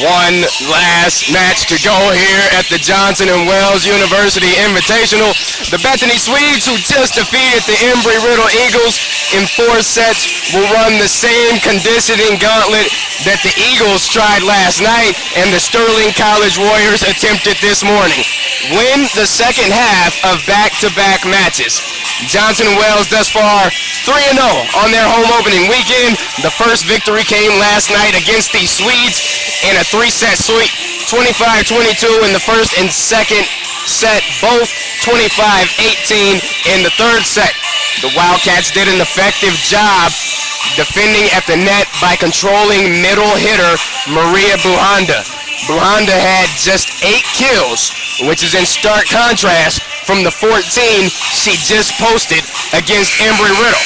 One last match to go here at the Johnson & Wales University Invitational. The Bethany Swedes, who just defeated the Embry-Riddle Eagles in 4 sets, will run the same conditioning gauntlet that the Eagles tried last night and the Sterling College Warriors attempted this morning. Win the second half of back-to-back matches. Johnson & Wales thus far 3-0 on their home opening weekend. The first victory came last night against the Swedes in a 3-set sweep, 25-22 in the first and second set, both 25-18 in the third set. The Wildcats did an effective job defending at the net by controlling middle hitter Maria Buhanda. Buhanda had just 8 kills, which is in stark contrast from the 14 she just posted against Embry-Riddle.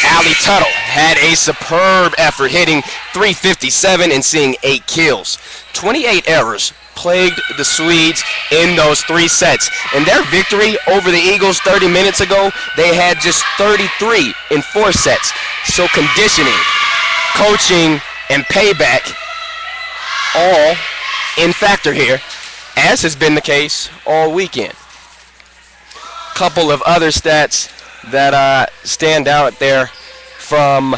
Allie Tuttle had a superb effort, hitting .357 and seeing 8 kills. 28 errors plagued the Swedes in those 3 sets. In their victory over the Eagles 30 minutes ago, they had just 33 in 4 sets. So conditioning, coaching, and payback all in factor here, as has been the case all weekend. Couple of other stats that stand out there from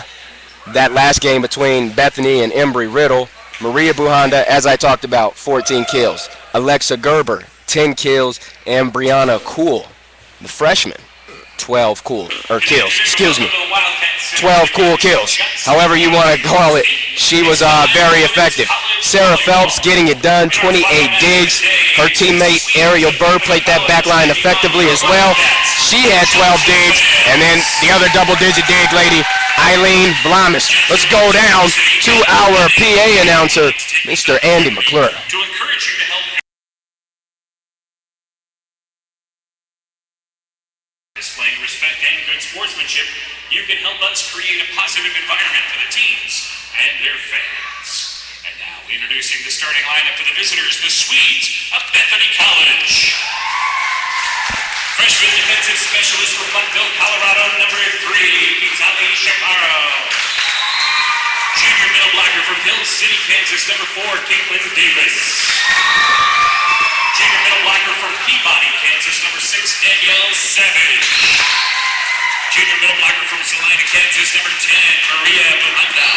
that last game between Bethany and Embry-Riddle. Maria Buhanda, as I talked about, 14 kills. Alexa Gerber, 10 kills. And Brianna Cool, the freshman, 12 kills. 12 cool kills. However you want to call it, she was very effective. Sarah Phelps getting it done, 28 digs. Her teammate Ariel Burr played that back line effectively as well. She had 12 digs, and then the other double-digit dig lady, Eileen Blamis. Let's go down to our PA announcer, Mr. Andy McClure. To encourage you to help displaying respect and good sportsmanship, you can help us create a positive environment for the teams and their fans. And now, introducing the starting lineup for the visitors, the Swedes of Bethany College. Freshman defensive specialist from Buckville, Colorado, number 3, Pitali Shaparo. Junior middle blocker from Hill City, Kansas, number 4, Caitlin Davis. Junior middle blocker from Peabody, Kansas, number 6, Danielle Savage. Junior middle blocker from Salina, Kansas, number 10, Maria Buhanda.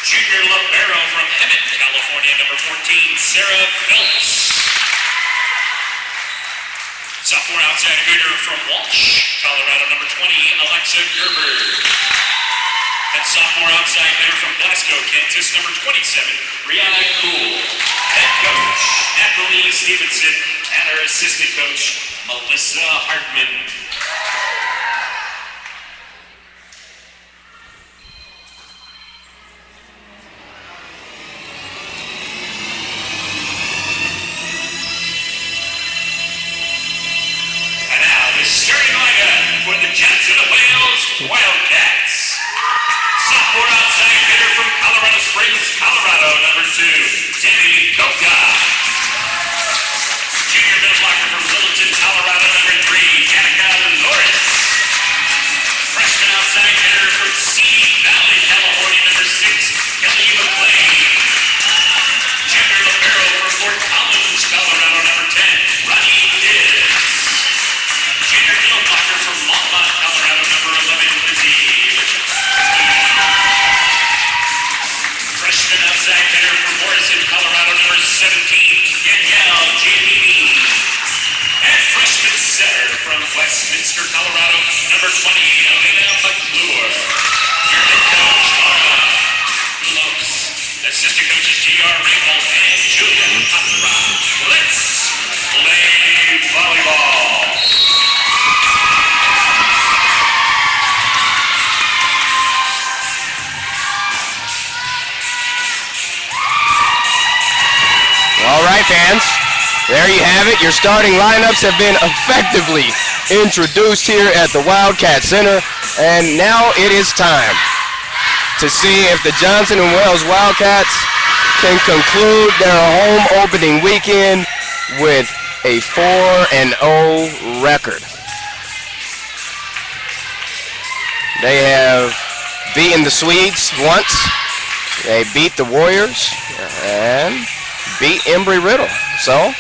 Junior libero from Hemet, California, number 14, Sarah Phelps. Sophomore outside hitter from Walsh, Colorado, number 20, Alexa Gerber. And sophomore outside hitter from Glasgow, Kansas, number 27, Brianna Cool. Head coach, Natalie Stevenson, and her assistant coach, Melissa Hartman. Starting lineup for the Johnson & Wales Wildcats. Sophomore outside hitter from Colorado Springs, Colorado, number 2, Debbie Koka. Junior middle blocker from Littleton, Colorado, number 3, Danica Lawrence. Freshman outside hitter from Sea Valley, California, number 6, Kelly McLean. Junior libero from Fort Collins, Colorado, number 10, Ronnie Diz. Junior middle blocker from Longmont, Colorado, number 11, Lizzie Richardson. Freshman outside hitter from Morrison, Colorado, number 17, Danielle Giannini. And freshman setter from Westminster, Colorado, number 20, Elena McClure. Your head coach, Laura Lopes. Assistant coaches, G.R. Rabel and Julia Hatra. Let's play volleyball. All right, fans, there you have it. Your starting lineups have been effectively introduced here at the Wildcat Center, and now it is time to see if the Johnson & Wales Wildcats can conclude their home opening weekend with a 4-0 record. They have beaten the Swedes once, They beat the Warriors and beat Embry-Riddle. So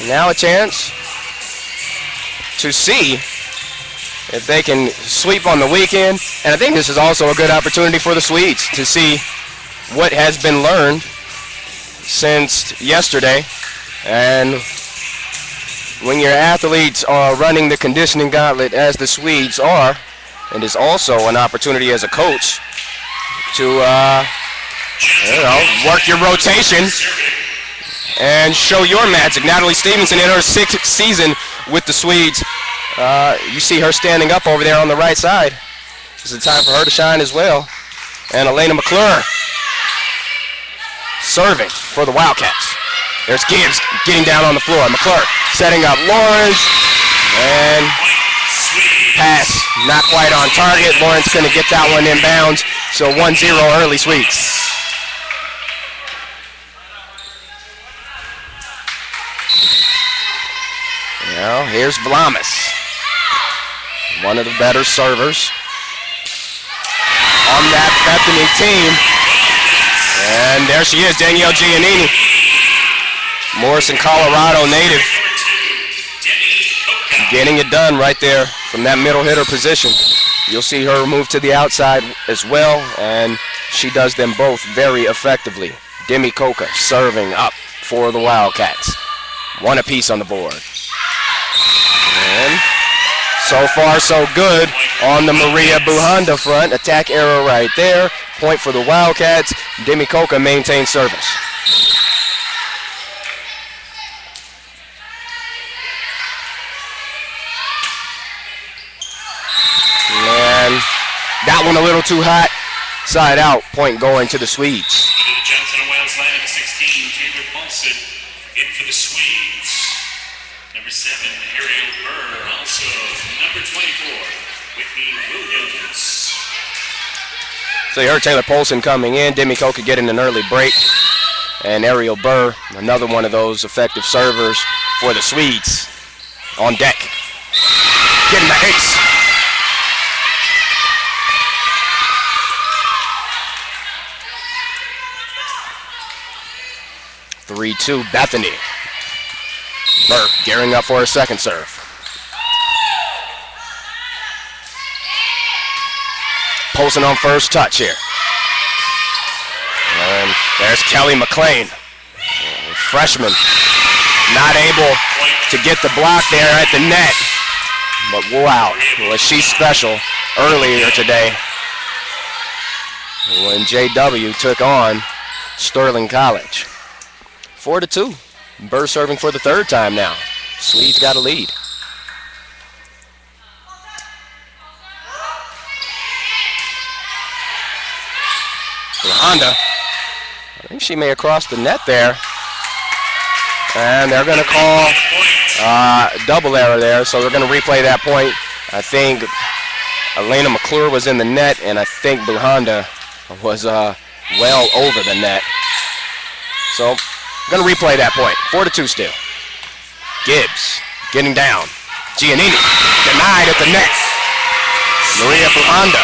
now a chance to see if they can sweep on the weekend. And I think this is also a good opportunity for the Swedes to see what has been learned since yesterday. And when your athletes are running the conditioning gauntlet as the Swedes are, it is also an opportunity as a coach to work your rotation and show your magic. Natalie Stevenson in her 6th season with the Swedes. You see her standing up over there on the right side. This is the time for her to shine as well. And Elena McClure serving for the Wildcats. There's Gibbs getting down on the floor. McClure setting up Lawrence. And pass not quite on target. Lawrence going to get that one inbounds. So 1-0 early Swedes. Now here's Vlamis, one of the better servers on that Bethany team. And there she is, Danielle Giannini, Morrison, Colorado native, getting it done right there from that middle hitter position. You'll see her move to the outside as well, and she does them both very effectively. Demi Coca serving up for the Wildcats. One apiece on the board. And so far, so good on the Maria Buhanda front. Attack arrow right there. Point for the Wildcats. Demi Coca maintains service. And that one a little too hot. Side out. Point going to the Swedes. Johnson and Wales line at 16. Taylor Paulson in for the Swedes. Number 7, Ariel Burr. Also, number 24, Whitney Williams. So you heard Taylor Polson coming in. Demi Coca getting an early break. And Ariel Burr, another one of those effective servers for the Swedes, on deck. Getting the ace. (3-2) Bethany. Burr gearing up for her second serve. Polson on first touch here. And there's Kelly McLean, freshman, not able to get the block there at the net. But wow, was she special earlier today when JW took on Sterling College. 4-2. Burr serving for the third time now. Swedes got a lead. Honda, I think she may have crossed the net there. And they're going to call double error there, so they're going to replay that point. I think Elena McClure was in the net, and I think Buhanda was well over the net. So I'm going to replay that point. 4-2 still. Gibbs getting down. Giannini denied at the net. Maria Buhanda.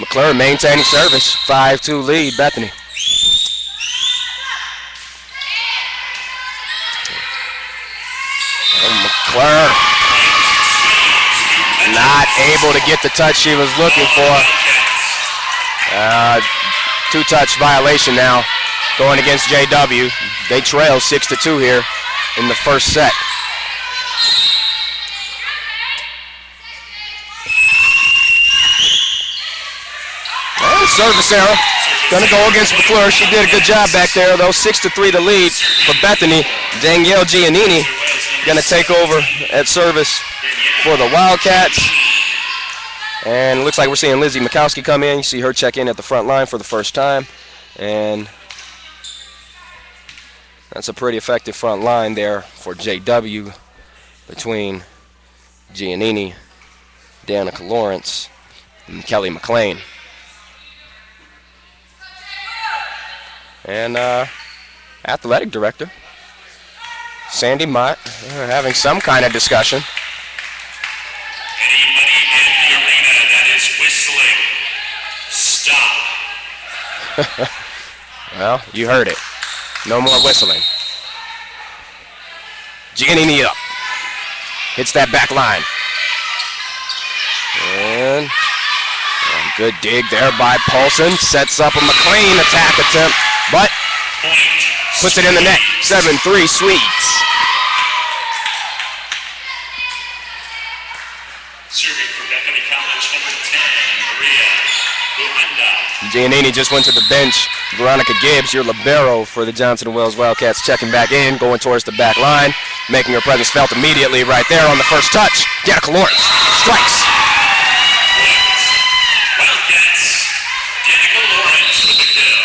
McClure maintaining service. 5-2 lead, Bethany. McClure not able to get the touch she was looking for. Two-touch violation now going against JW. They trail 6-2 here in the first set. And service error. Going to go against McClure. She did a good job back there, though. 6-3 the lead for Bethany. Danielle Giannini going to take over at service for the Wildcats. And it looks like we're seeing Lizzie Mikowski come in. You see her check in at the front line for the first time. And that's a pretty effective front line there for JW between Giannini, Danica Lawrence, and Kelly McLean. And athletic director Sandy Mott having some kind of discussion. Anybody in the arena that is whistling, stop. Well, you heard it. No more whistling. Giannini up. Hits that back line. And good dig there by Paulson. Sets up a McLean attack attempt, but puts it in the net. 7-3 Swedes. Serving for Bethany College, number 10, Maria Buhanda. Giannini just went to the bench. Veronica Gibbs, your libero for the Johnson & Wales Wildcats, checking back in, going towards the back line, making her presence felt immediately right there on the first touch. Danica Lawrence strikes. Wildcats, Danica Lawrence with the kill.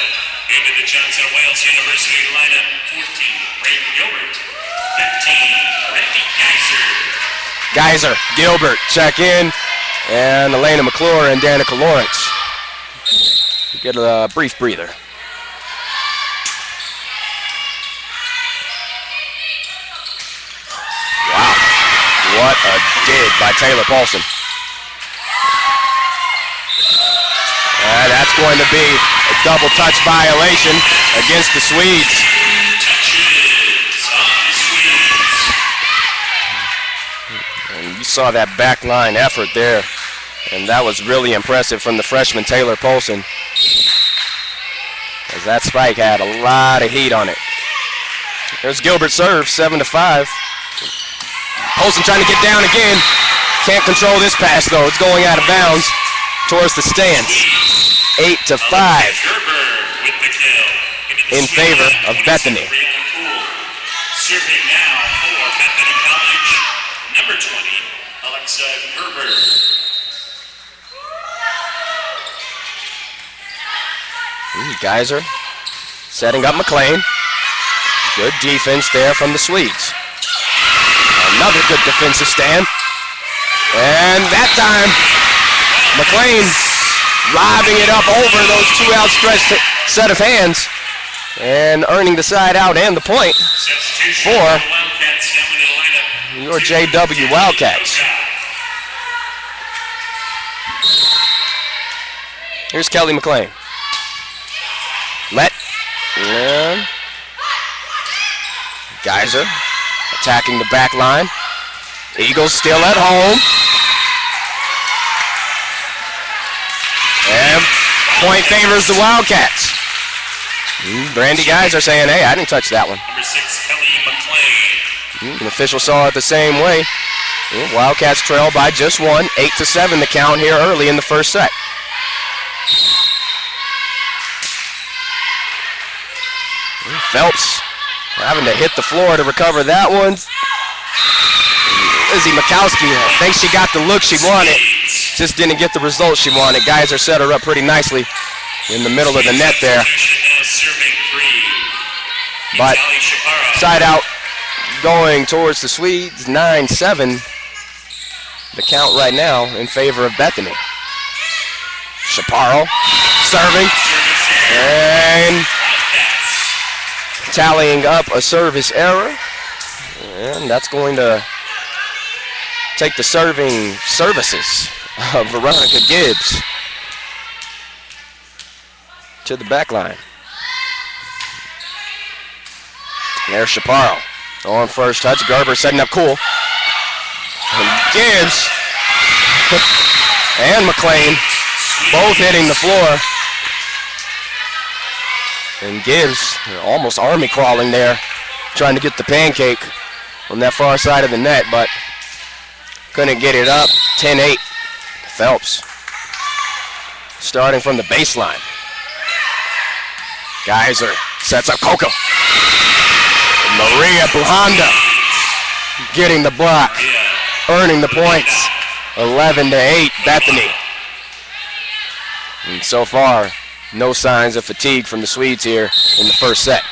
Into the Johnson & Wales University lineup, 14, Braden Gilbert. 15, Randy Geiser. Gilbert check in, and Elena McClure and Danica Lawrence get a brief breather. Wow, what a dig by Taylor Paulson. And that's going to be a double touch violation against the Swedes. And you saw that back line effort there, and that was really impressive from the freshman Taylor Paulson, as that spike had a lot of heat on it. There's Gilbert serve, 7-5. Paulson trying to get down again. Can't control this pass though. It's going out of bounds towards the stands. 8-5 in favor of Bethany. Serving now for Bethany College, number 20, Alexa Gerber. Geiser setting up McLean. Good defense there from the Swedes. Another good defensive stand. And that time, McLean lobbing it up over those two outstretched set of hands and earning the side out and the point for your JW Wildcats. Here's Kelly McLean. And Geiser attacking the back line. Eagles still at home. And point favors the Wildcats. Brandy Geiser saying, hey, I didn't touch that one. Number 6, Kelly McLean. The official saw it the same way. Wildcats trail by just one. 8-7 the count here early in the first set. Phelps having to hit the floor to recover that one. Lizzie Mikowski, I think she got the look she wanted, just didn't get the result she wanted. Geiser set her up pretty nicely in the middle of the net there. But side out going towards the Swedes, 9-7. The count right now in favor of Bethany. Chaparro serving and tallying up a service error, and that's going to take the serving services of Veronica Gibbs to the back line. There's Chaparro on first touch. Gerber setting up cool. And Gibbs and McLean both hitting the floor. And Gibbs almost army crawling there, trying to get the pancake on that far side of the net, but couldn't get it up. 10-8. Phelps starting from the baseline. Geiser sets up Coco. Maria Buhanda getting the block, earning the points. 11-8 Bethany. And so far, no signs of fatigue from the Swedes here in the first set.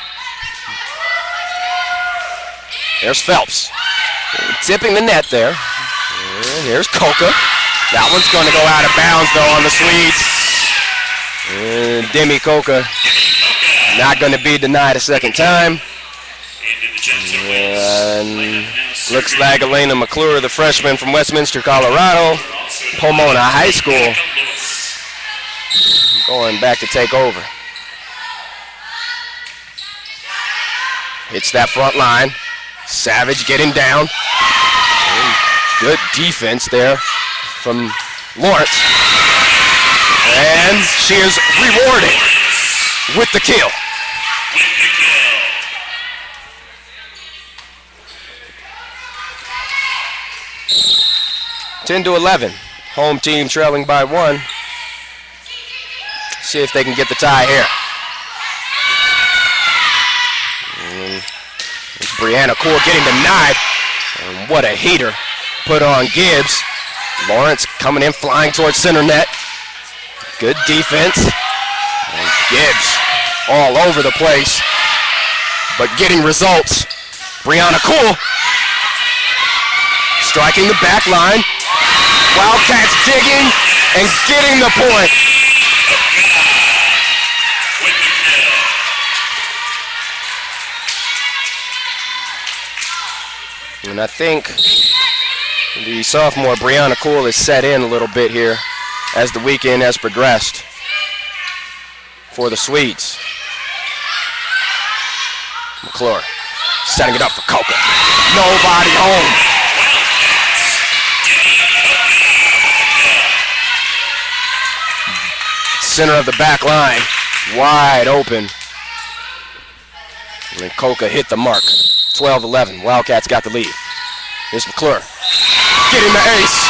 There's Phelps. Tipping the net there. And here's Coca. That one's going to go out of bounds, though, on the Swedes. And Demi Coca not going to be denied a second time. And looks like Elena McClure, the freshman from Westminster, Colorado, Pomona High School, going back to take over. Hits that front line. Savage getting down. Good defense there from Lawrence. And she is rewarded with the kill. 10-11. Home team trailing by 1. See if they can get the tie here. It's Brianna Cool getting denied. And what a heater put on Gibbs. Lawrence coming in, flying towards center net. Good defense. And Gibbs all over the place, but getting results. Brianna Cool striking the back line. Wildcats digging and getting the point. And I think the sophomore Brianna Cool is set in a little bit here as the weekend has progressed for the Swedes. McClure setting it up for Coca. Nobody home. Center of the back line, wide open. And Coca hit the mark. 12-11, Wildcats got the lead. Here's McClure, getting the ace.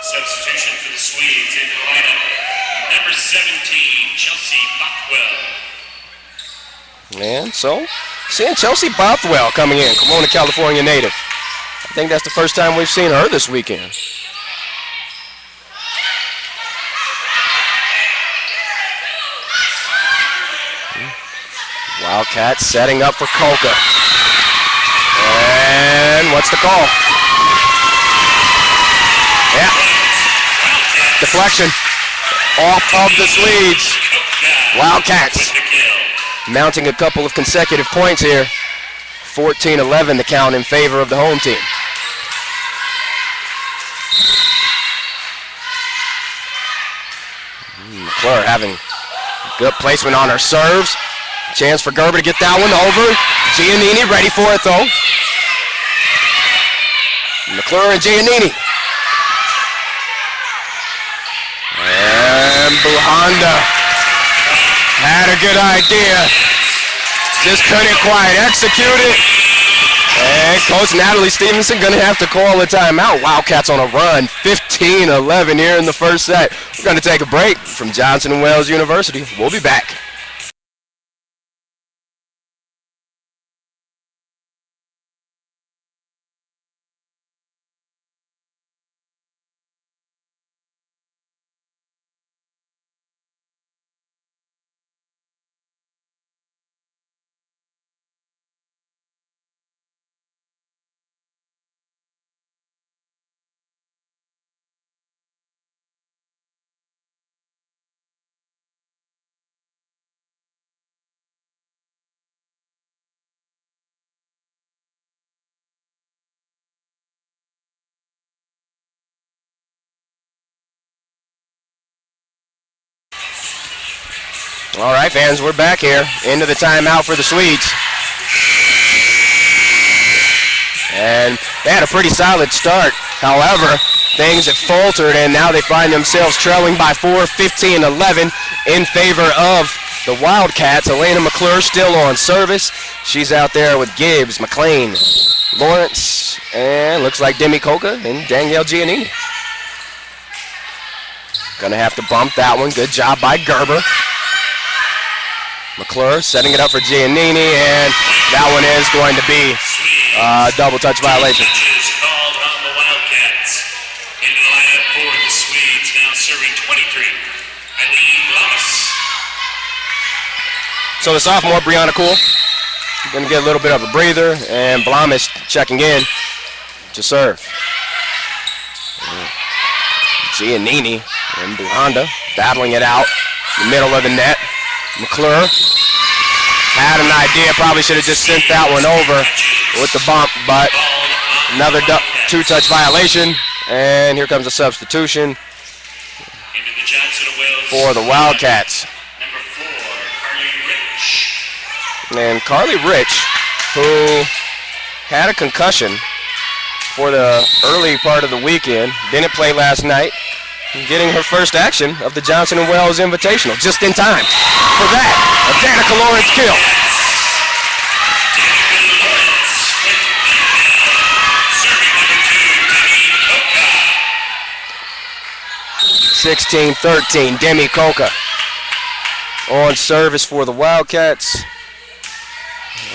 Substitution for the Swedes in the lineup, number 17, Chelsea Bothwell. And so, seeing Chelsea Bothwell coming in, Pomona, California native. I think that's the first time we've seen her this weekend. Wildcats setting up for Coca. And what's the call? Yeah. Deflection off of the Swedes. Wildcats mounting a couple of consecutive points here. 14-11 the count in favor of the home team. McClure having good placement on her serves. Chance for Gerber to get that one over. Giannini ready for it though. McClure and Giannini. And Buhanda had a good idea. Just couldn't quite execute it. And Coach Natalie Stevenson going to have to call a timeout. Wildcats on a run, 15-11 here in the first set. We're going to take a break from Johnson & Wales University. We'll be back. All right, fans, we're back here into the timeout for the Swedes. And they had a pretty solid start. However, things have faltered, and now they find themselves trailing by 4, 15-11 in favor of the Wildcats. Elena McClure still on service. She's out there with Gibbs, McLean, Lawrence, and looks like Demi Coca and Danielle Giannini. Gonna have to bump that one. Good job by Gerber. McClure setting it up for Giannini, and that one is going to be a double touch violation. Called on the Wildcats. Into the lineup for the Swedes, now serving 23, Eileen Lamas. So the sophomore, Brianna Cool, going to get a little bit of a breather, and Blamis checking in to serve. Giannini and Buhanda battling it out. The middle of the net. McClure had an idea, probably should have just sent that one over with the bump, but another two-touch violation, and here comes a substitution for the Wildcats. Number 4, Carly Rich. And Carly Rich, who had a concussion for the early part of the weekend, didn't play last night, getting her first action of the Johnson & Wales Invitational, just in time for that. A Danica Lawrence kill. 16-13, Demi Coca on service for the Wildcats.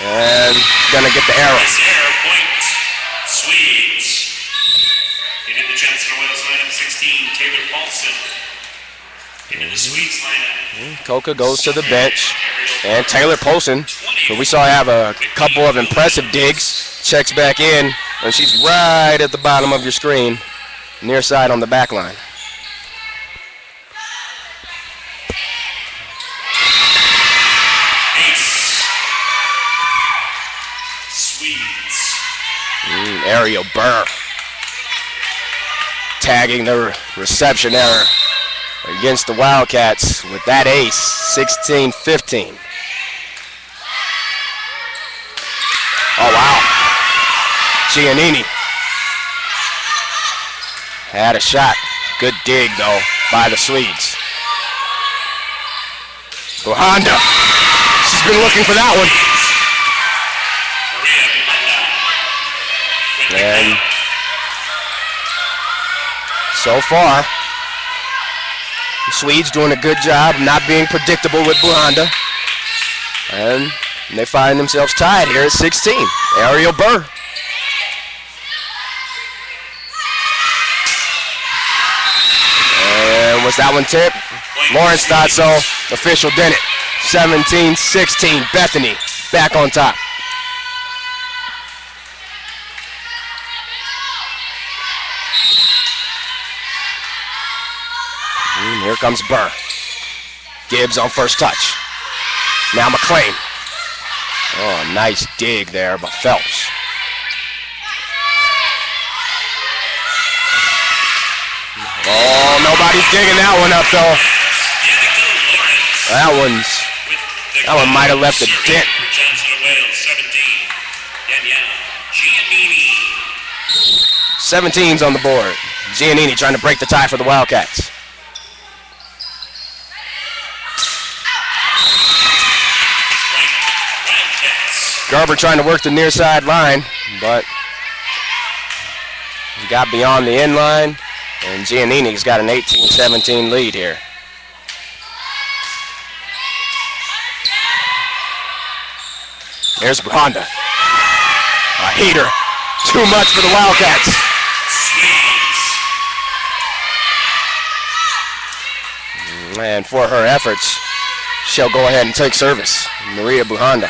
And gonna get the arrow. Error point, Swedes. Into the Johnson & Wales lineup, 16, Taylor Paulson. Into the Swedes lineup. Coca goes to the bench. And Taylor Paulson, who we saw have a couple of impressive digs, checks back in, and she's right at the bottom of your screen, near side on the back line. Ariel Burr tagging the reception error against the Wildcats with that ace, 16-15. Oh, wow. Giannini had a shot. Good dig, though, by the Swedes. Honda, she's been looking for that one. And so far, the Swedes doing a good job not being predictable with Buhanda. And they find themselves tied here at 16. Ariel Burr. And was that one tipped? Lawrence thought so. Official didn't. 17-16. Bethany back on top. Here comes Burr. Gibbs on first touch. Now McLean. Oh, nice dig there by Phelps. Oh, nobody's digging that one up, though. That one might have left a dent. 17's on the board. Giannini trying to break the tie for the Wildcats. Garber trying to work the near side line, but he got beyond the end line, and Giannini's got an 18-17 lead here. There's Honda. A heater. Too much for the Wildcats. And for her efforts, she'll go ahead and take service. Maria Buhanda.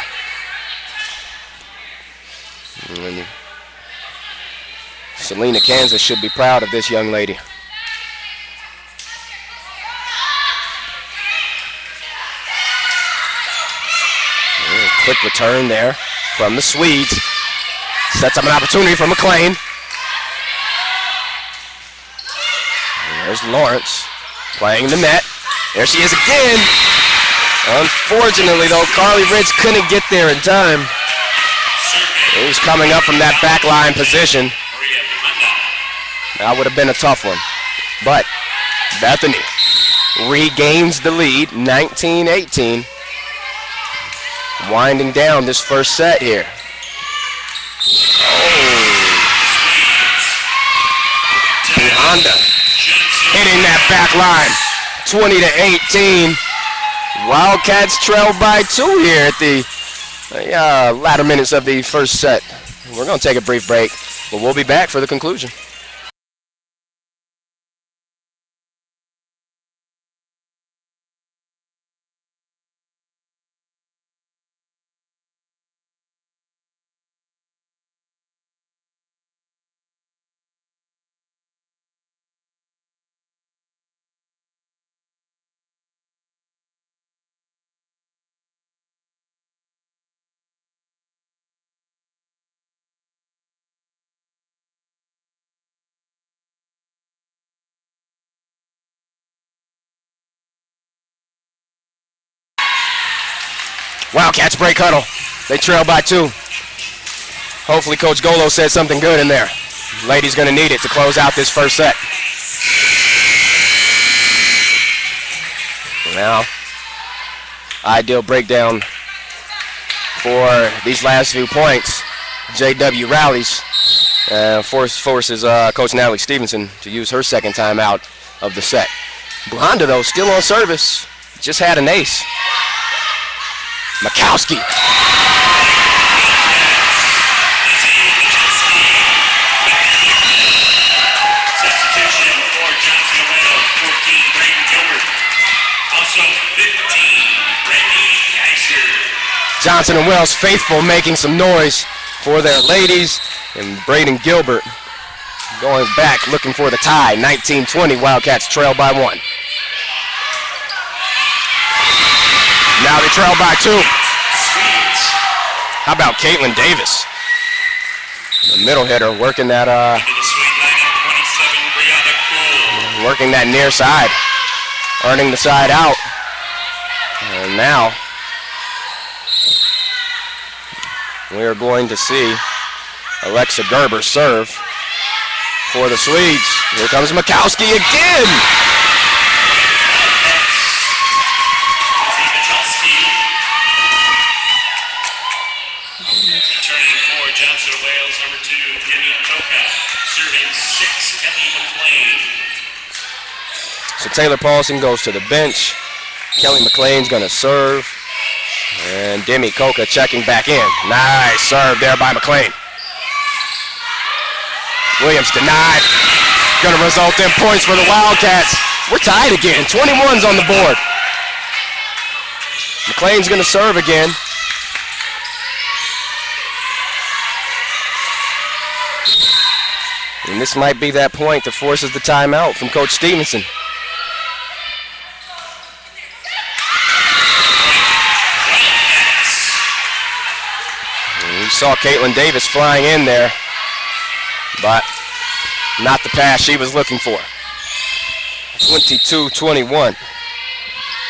Selena, Kansas should be proud of this young lady. Quick return there from the Swedes. Sets up an opportunity for McLean. There's Lawrence playing the net. There she is again. Unfortunately, though, Carly Rich couldn't get there in time. He was coming up from that back line position. That would have been a tough one. But Bethany regains the lead, 19-18. Winding down this first set here. Honda hitting that back line, 20-18. Wildcats trail by 2 here at the latter minutes of the first set. We're going to take a brief break, but we'll be back for the conclusion. Wildcats break huddle. They trail by 2. Hopefully Coach Golo said something good in there. Ladies going to need it to close out this first set. Now, ideal breakdown for these last few points. JW rallies, forces Coach Natalie Stevenson to use her second timeout of the set. Blonda, though, still on service. Just had an ace. Mikowski. Substitution for Johnson and Wales, 14, Braden Gilbert. Also 15, Brandy Asher. Johnson and Wells faithful making some noise for their ladies. And Braden Gilbert going back looking for the tie. 19-20, Wildcats trail by 1. Now they trail by 2. How about Caitlin Davis? The middle hitter working that working that near side, earning the side out. And now we are going to see Alexa Gerber serve for the Swedes. Here comes Mikowski again. Returning for Johnson and Wales, number 2, Demi Coca. Serving 6, Kelly McLean. So Taylor Paulson goes to the bench. Kelly McLean's going to serve. And Demi Coca checking back in. Nice serve there by McLean. Williams denied. Going to result in points for the Wildcats. We're tied again. 21's on the board. McLean's going to serve again. And this might be that point that forces the timeout from Coach Stevenson. And we saw Caitlin Davis flying in there, but not the pass she was looking for. 22-21.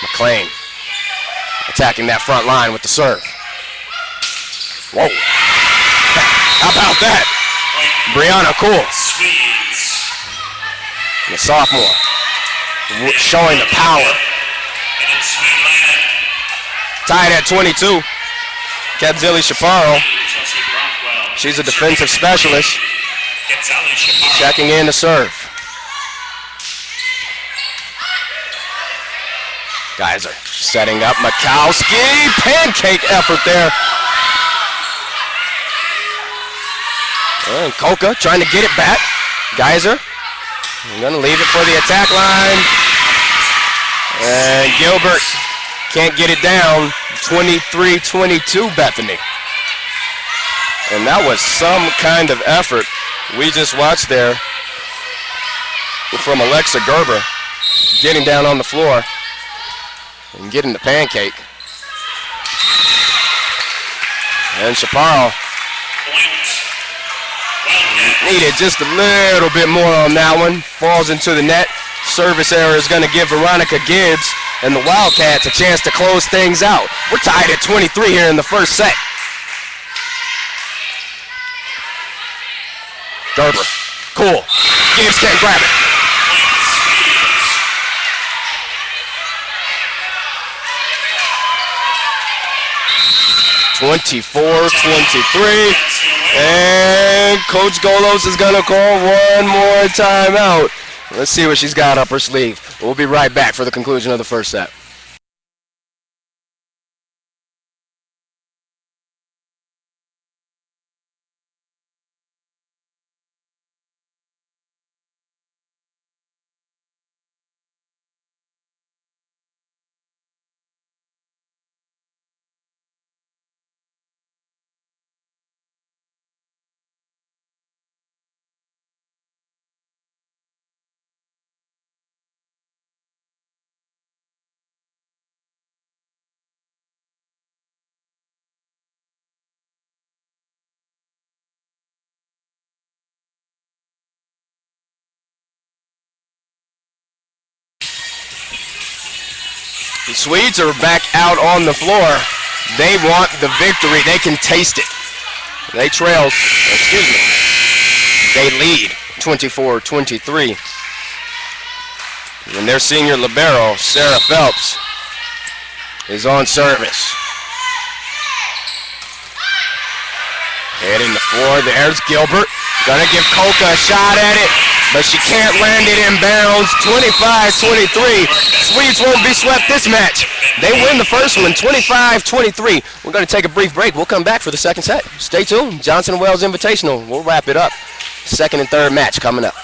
McLean attacking that front line with the serve. Whoa. How about that? Brianna Cool, the sophomore, showing the power. Tied at 22. Kadzili Chaparro, she's a defensive specialist, checking in to serve. Geyser setting up Mikowski. Pancake effort there. And Coca trying to get it back. Geyser, I'm going to leave it for the attack line. And Gilbert can't get it down. 23-22 Bethany. And that was some kind of effort we just watched there from Alexa Gerber, getting down on the floor and getting the pancake. And Chaparro needed just a little bit more on that one. Falls into the net. Service error is going to give Veronica Gibbs and the Wildcats a chance to close things out. We're tied at 23 here in the first set. Gerber, cool. Gibbs can't grab it. (24-23), and Coach Golos is gonna call one more timeout. Let's see what she's got up her sleeve. We'll be right back for the conclusion of the first set. The Swedes are back out on the floor. They want the victory. They can taste it. They trail, excuse me, they lead 24-23. And their senior libero, Sarah Phelps, is on service. Heading the floor, there's Gilbert. Gonna give Coca a shot at it, but she can't land it in bounds. 25-23. Swedes won't be swept this match. They win the first one, 25-23. We're gonna take a brief break. We'll come back for the second set. Stay tuned. Johnson & Wales Invitational. We'll wrap it up. Second and third match coming up.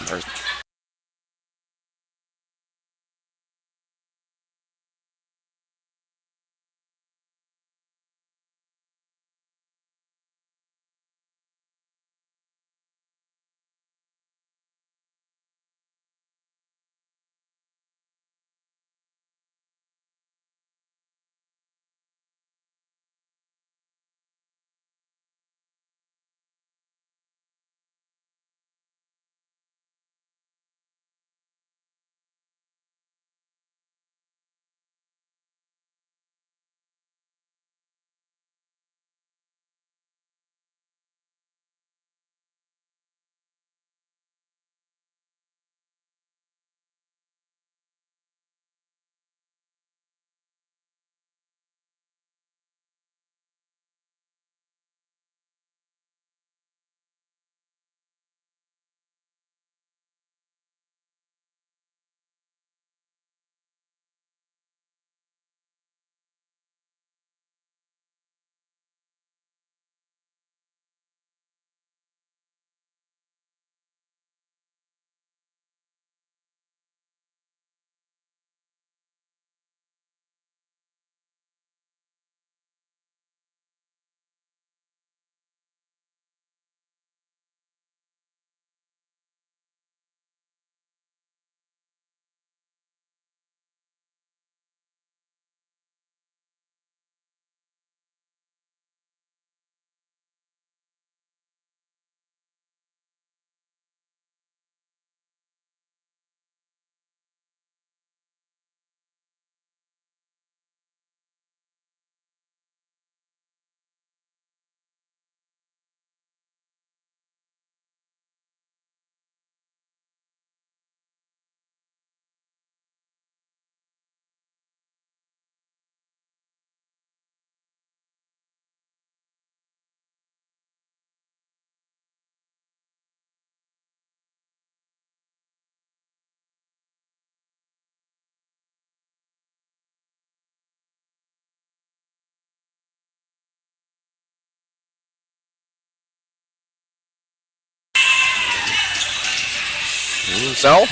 So,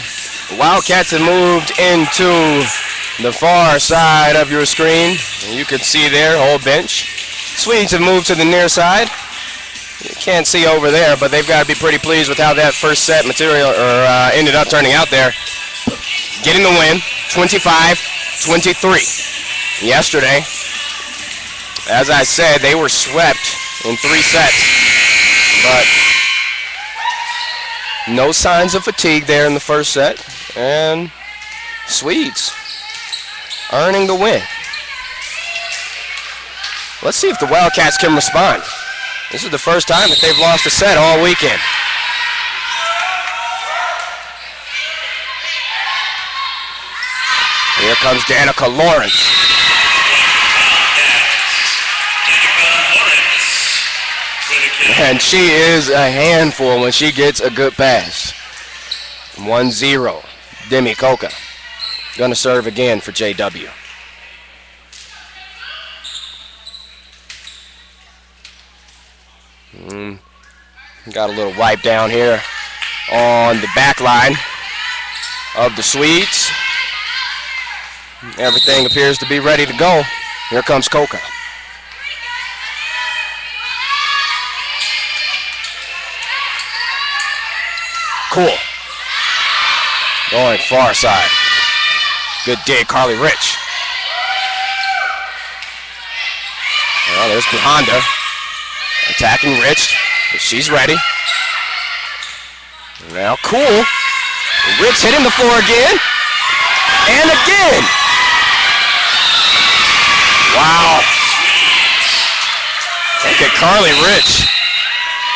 the Wildcats have moved into the far side of your screen. And you can see their whole bench. Swedes have moved to the near side. You can't see over there, but they've got to be pretty pleased with how that first set material ended up turning out there. Getting the win, 25-23. Yesterday, as I said, they were swept in 3 sets, but no signs of fatigue there in the first set, and Swedes earning the win. Let's see if the Wildcats can respond. This is the first time that they've lost a set all weekend. Here comes Danica Lawrence. And she is a handful when she gets a good pass. 1-0. Demi Coca. Gonna serve again for JW. Got a little wipe down here on the back line of the Swedes. Everything appears to be ready to go. Here comes Coca. Cool. Going far side. Good dig, Carly Rich. Well, there's Honda attacking Rich, but she's ready. Now Cool. Rich hitting the floor again. And again. Wow. Look at Carly Rich.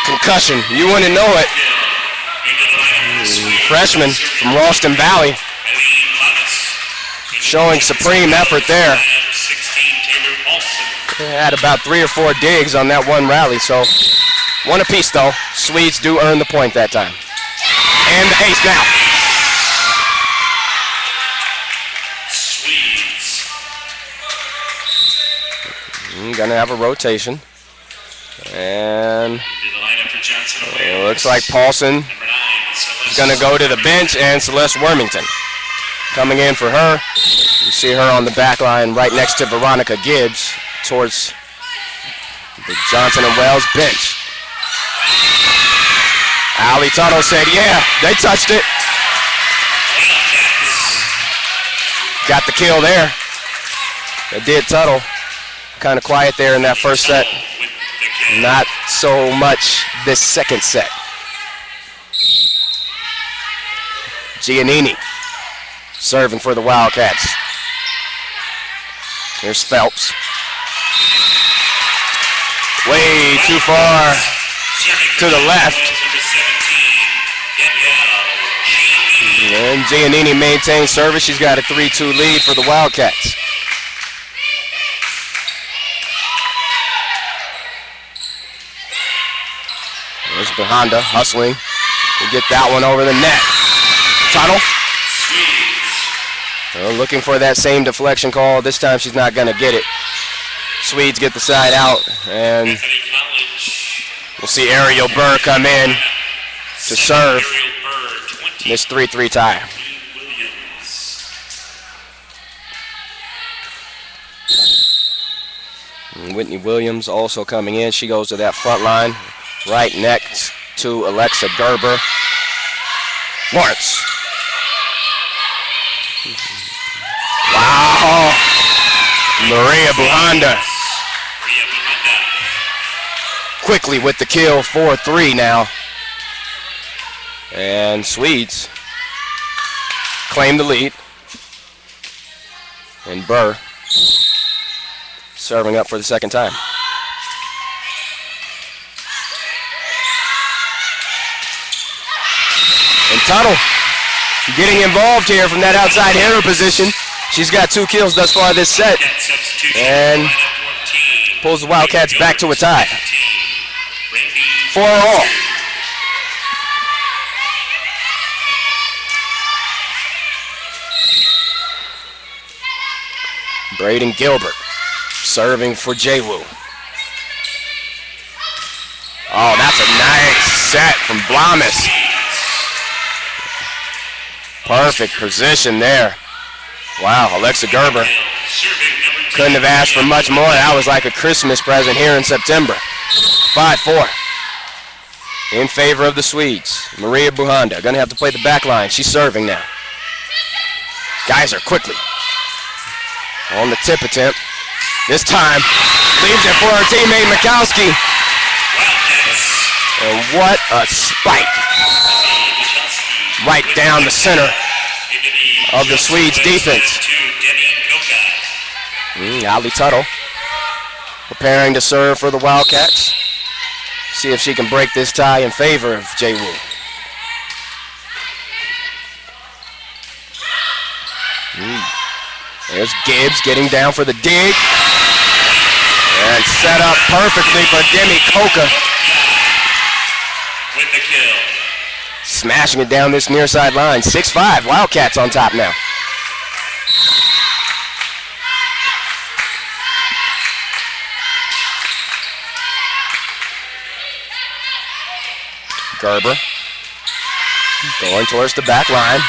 Concussion. You wouldn't know it. Freshman from Ralston Valley. Showing supreme effort there. Had about 3 or 4 digs on that one rally, so one apiece though. Swedes do earn the point that time. And the ace now. Swedes. Gonna have a rotation. And it looks like Paulson is gonna go to the bench, and Celeste Wormington coming in for her. You see her on the back line right next to Veronica Gibbs towards the Johnson & Wales bench. Allie Tuttle said, yeah, they touched it. Got the kill there. They did. Tuttle. Kind of quiet there in that first set. Not so much this second set. Giannini serving for the Wildcats. Here's Phelps. Way too far to the left. And Giannini maintains service. She's got a 3-2 lead for the Wildcats. There's Bahanda hustling to get that one over the net. Tuttle. Looking for that same deflection call. This time she's not going to get it. Swedes get the side out, and we'll see Ariel Burr come in to serve this 3-3 tie. And Whitney Williams also coming in. She goes to that front line right next to Alexa Gerber. Lawrence. Wow. Maria Buhanda. Quickly with the kill, 4-3 now. And Swedes claim the lead. And Burr serving up for the second time. And Tuttle getting involved here from that outside hitter position. She's got 2 kills thus far this set. And pulls the Wildcats back to a tie. 4-all. Braden Gilbert serving for JWU. Oh, that's a nice set from Blamis. Perfect position there. Wow, Alexa Gerber couldn't have asked for much more. That was like a Christmas present here in September. 5-4 in favor of the Swedes. Maria Buhanda gonna have to play the back line. She's serving now. Geyser quickly on the tip attempt. This time leaves it for her teammate Mikowski. And what a spike right down the center of the Swedes' defense. Allie Tuttle preparing to serve for the Wildcats. See if she can break this tie in favor of JWU. There's Gibbs getting down for the dig. And set up perfectly for Demi Coca. With the kill. Smashing it down this near side line. 6-5, Wildcats on top now. Gerber going towards the back line.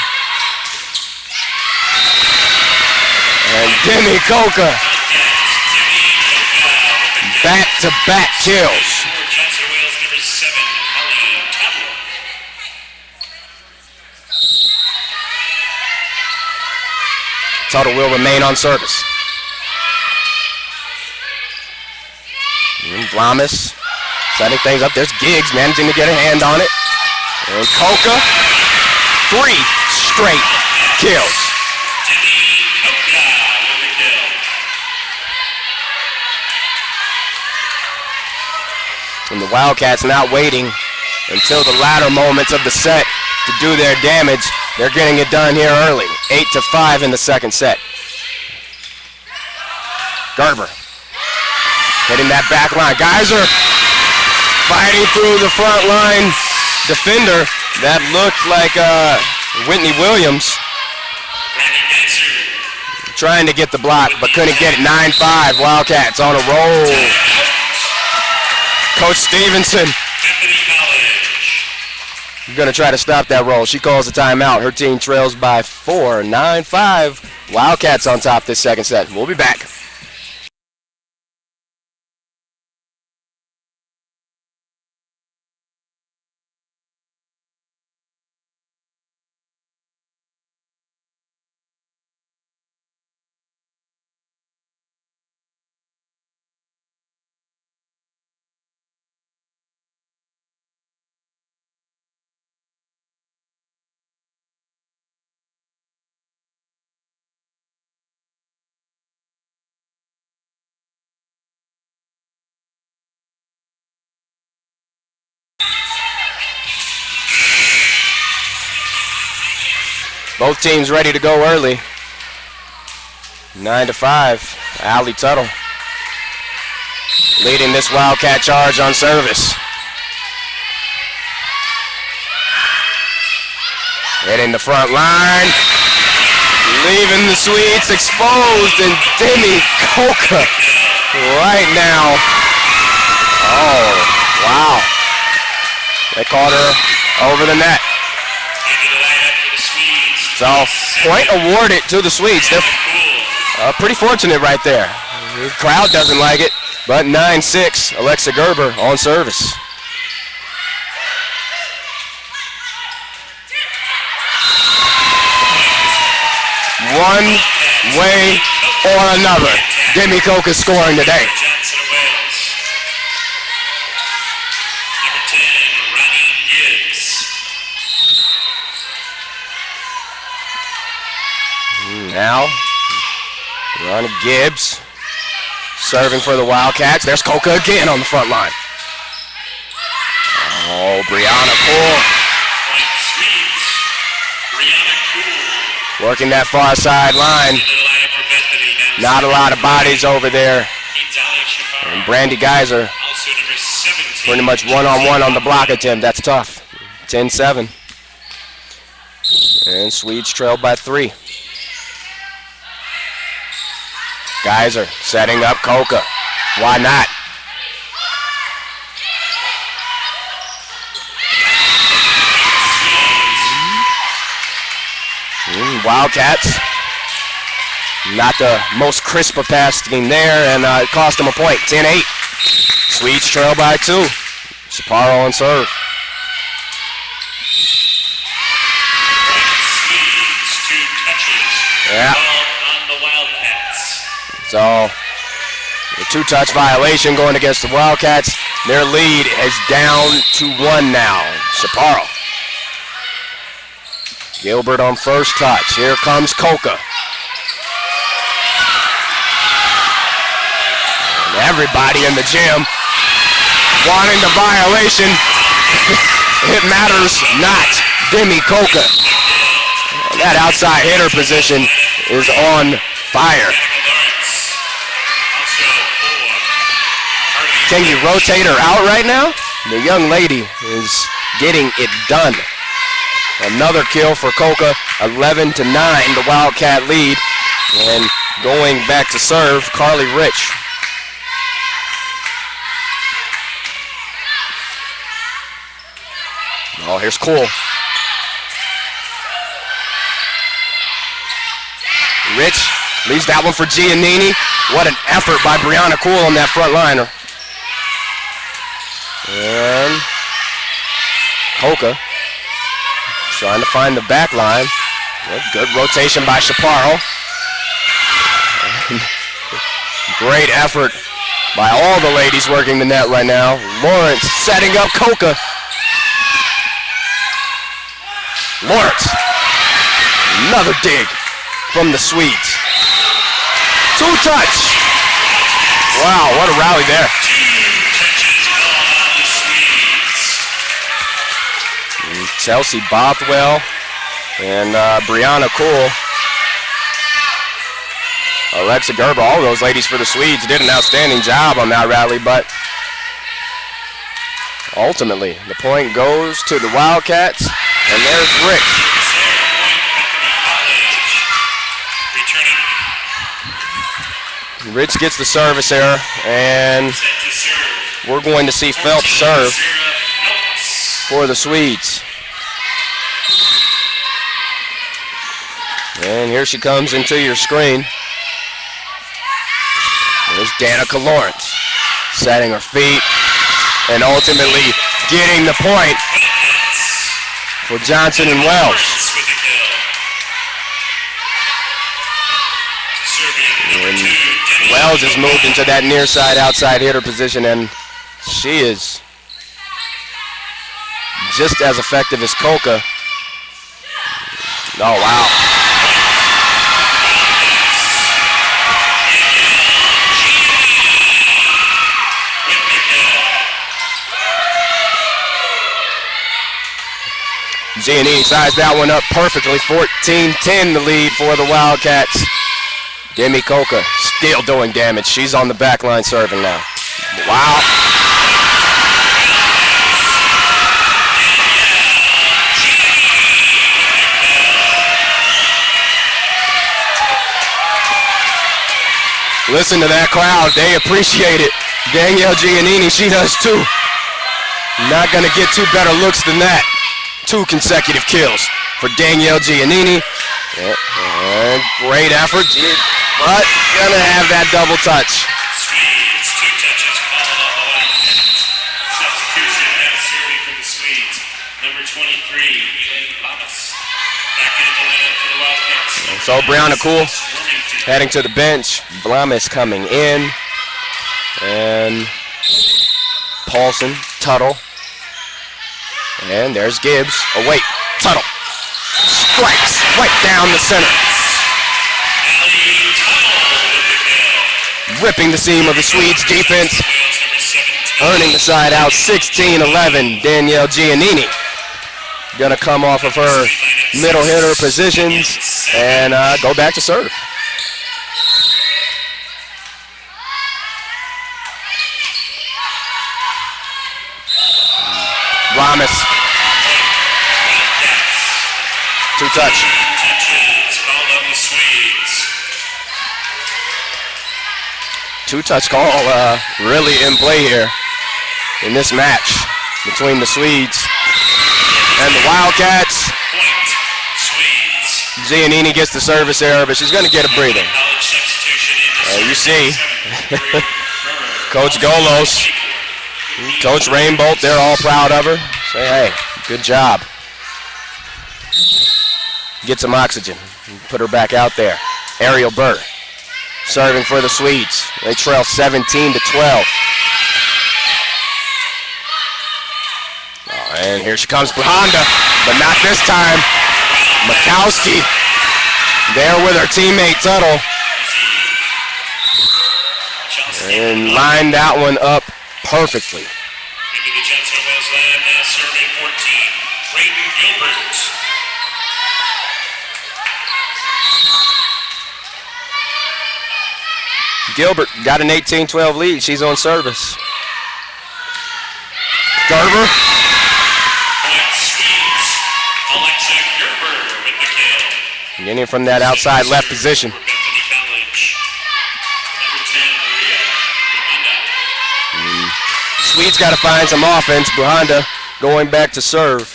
And Demi Coca. Back-to-back kills. Tuttle will remain on service. And Blamis setting things up. There's Giggs managing to get a hand on it. And Coca, 3 straight kills. And the Wildcats not waiting until the latter moments of the set to do their damage. They're getting it done here early. 8-5 in the second set. Gerber hitting that back line. Geyser fighting through the front line defender. That looked like Whitney Williams. Trying to get the block, but couldn't get it. 9-5, Wildcats on a roll. Coach Stevenson going to try to stop that roll. She calls a timeout. Her team trails by 4, 9-5. Wildcats on top this second set. We'll be back. Both teams ready to go early. 9-5. Allie Tuttle leading this Wildcat charge on service. Hitting the front line. Leaving the Swedes exposed, and Demi Coca right now. Oh, wow. They caught her over the net. So, point awarded to the Swedes. They're pretty fortunate right there. The crowd doesn't like it, but 9-6, Alexa Gerber on service. One way or another, Demi Coke is scoring today. Now, Ronnie Gibbs serving for the Wildcats. There's Coca again on the front line. Oh, Brianna Poole. Working that far side line. Not a lot of bodies over there. And Brandy Geyser pretty much one-on-one on the block attempt. That's tough. 10-7. And Swedes trailed by 3. Geyser setting up Coca. Why not? Wildcats. Not the most crisp of passing there, and it cost them a point. 10-8. Swedes trail by 2. Chaparro on serve. Yeah. So, a 2-touch violation going against the Wildcats. Their lead is down to 1 now. Chaparro. Gilbert on first touch. Here comes Coca. And everybody in the gym wanting the violation. It matters not. Demi Coca. That outside hitter position is on fire. Can you rotate her out right now? The young lady is getting it done. Another kill for Coca, 11-9, the Wildcat lead. And going back to serve, Carly Rich. Oh, here's Cool. Rich leaves that one for Giannini. What an effort by Brianna Cool on that front liner. And Coca trying to find the back line. Good rotation by Chaparro. Great effort by all the ladies working the net right now. Lawrence setting up Coca. Lawrence. Another dig from the Swedes. 2-touch. Wow, what a rally there. Chelsea Bothwell and Brianna Cool. Alexa Gerber, all those ladies for the Swedes did an outstanding job on that rally, but ultimately the point goes to the Wildcats, and there's Rick. Rich gets the service error, and we're going to see Phelps serve for the Swedes. And here she comes into your screen. There's Danica Lawrence setting her feet and ultimately getting the point for Johnson and Wells. And Wells has moved into that near side outside hitter position, and she is just as effective as Coca. Oh, wow. Giannini sized that one up perfectly. 14-10 the lead for the Wildcats. Demi Coca still doing damage. She's on the back line serving now. Wow. Listen to that crowd. They appreciate it. Danielle Giannini, she does too. Not going to get two better looks than that. 2 consecutive kills for Danielle Giannini. And great effort, but gonna have that double touch. Swedes, 2 touches called on the Wildcats. Substitution necessary for the Swedes. Number 23, Elaine Lamas. Back in the lineup for the Wildcats. So Brianna Cool heading to the bench. Blamis coming in. And Paulson, Tuttle. And there's Gibbs. Oh, wait. Tuttle. Strikes right down the center. Ripping the seam of the Swedes' defense. Earning the side out 16-11. Danielle Giannini going to come off of her middle hitter positions and go back to serve. Ramos. 2 touch. Two-touch call really in play here in this match between the Swedes and the Wildcats. Giannini gets the service error, but she's going to get a breather. You see, Coach Golos, Coach Rainbolt, they're all proud of her. Say, hey, good job. Get some oxygen. Put her back out there. Ariel Burr serving for the Swedes. They trail 17-12. Oh, and here she comes, Honda, but not this time. Mikowski there with her teammate Tuttle. And lined that one up perfectly. Into the Johnson Wells line now, serving 14. Brayden Gilbert. Gilbert got an 18-12 lead. She's on service. Gerber. Swedes. Alexa Gerber with the kill. Getting from that outside left position. Bethany College. Number 10, Maria. Swedes got to find some offense. Buhanda going back to serve.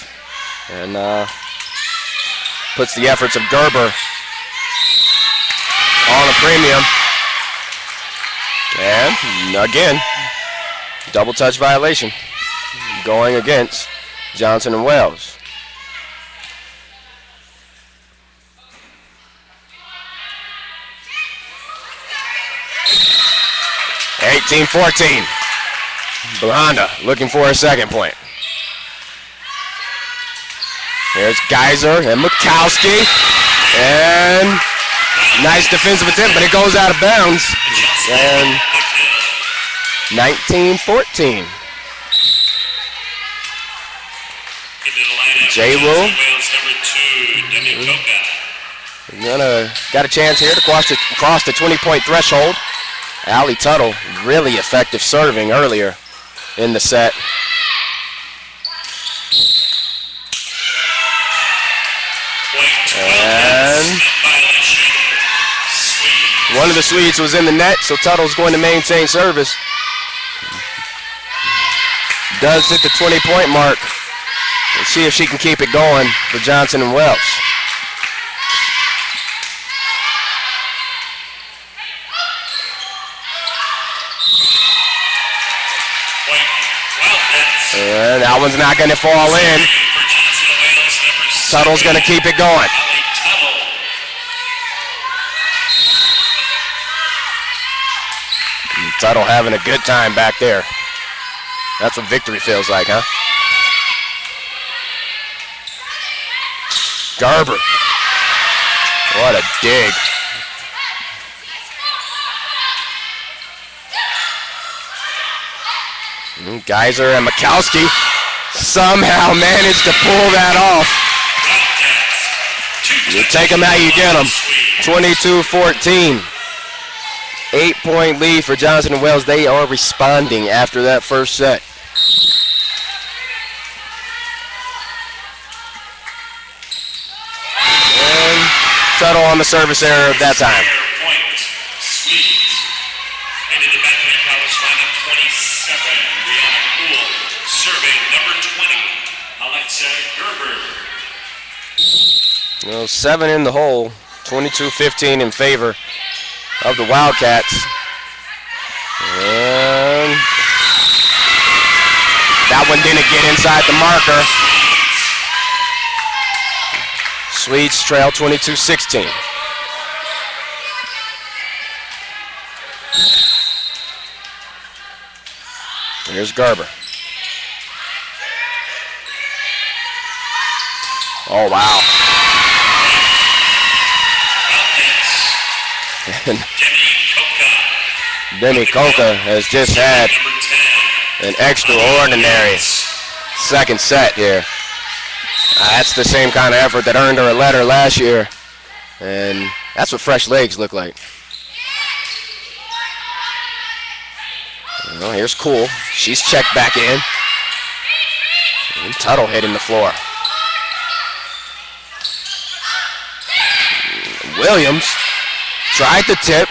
And puts the efforts of Gerber on a premium. And again, double touch violation going against Johnson and Wells. (18-14). Buhanda looking for a second point. There's Geyser and Mikowski. And nice defensive attempt, but it goes out of bounds. And 19-14. Into the lineup JWU. Got a chance here to cross the 20-point threshold. Allie Tuttle, really effective serving earlier in the set. And one of the Swedes was in the net, so Tuttle's going to maintain service. Does hit the 20-point mark. Let's see if she can keep it going for Johnson and Wells. And that one's not going to fall in. Tuttle's going to keep it going. Tuttle having a good time back there. That's what victory feels like, huh? Garber. What a dig. Geyser and Mikowski somehow managed to pull that off. You take them how you get them. 22-14. 8-point lead for Johnson and Wells. They are responding after that first set. And Tuttle on the service error at that time. Well, 7 in the hole, 22-15 in favor of the Wildcats. And that one didn't get inside the marker. Swedes trail 22-16. Here's Garber. Oh, wow. And Demi Coca has just had an extraordinary second set here. That's the same kind of effort that earned her a letter last year. And that's what fresh legs look like. Well, here's Cool. She's checked back in. And Tuttle hitting the floor. Williams tried the tip.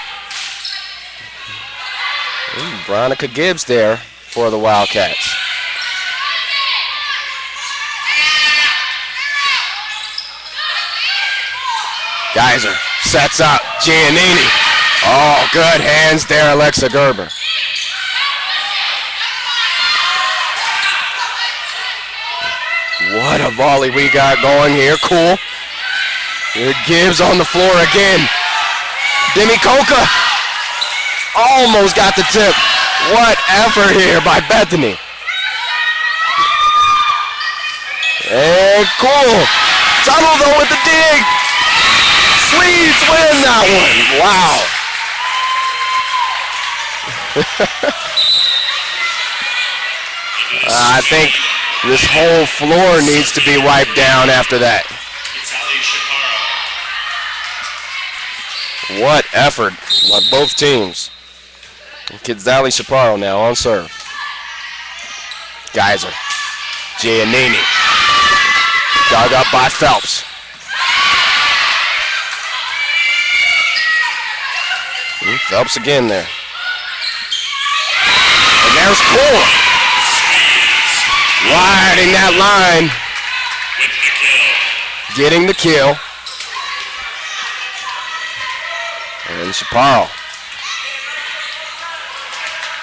And Veronica Gibbs there for the Wildcats. Geyser sets up. Giannini. Oh, good hands there, Alexa Gerber. What a volley we got going here. Cool. Here Gibbs on the floor again. Demi Coca almost got the tip. What effort here by Bethany. And Cool. Tuttle though with the dig. Swedes win that one. Wow. I think this whole floor needs to be wiped down after that. What effort by both teams. Kidzali Chaparro now on serve. Geyser. Giannini. Dug up by Phelps. Phelps again there. And there's Cool. Riding that line. Getting the kill. And Chaparro.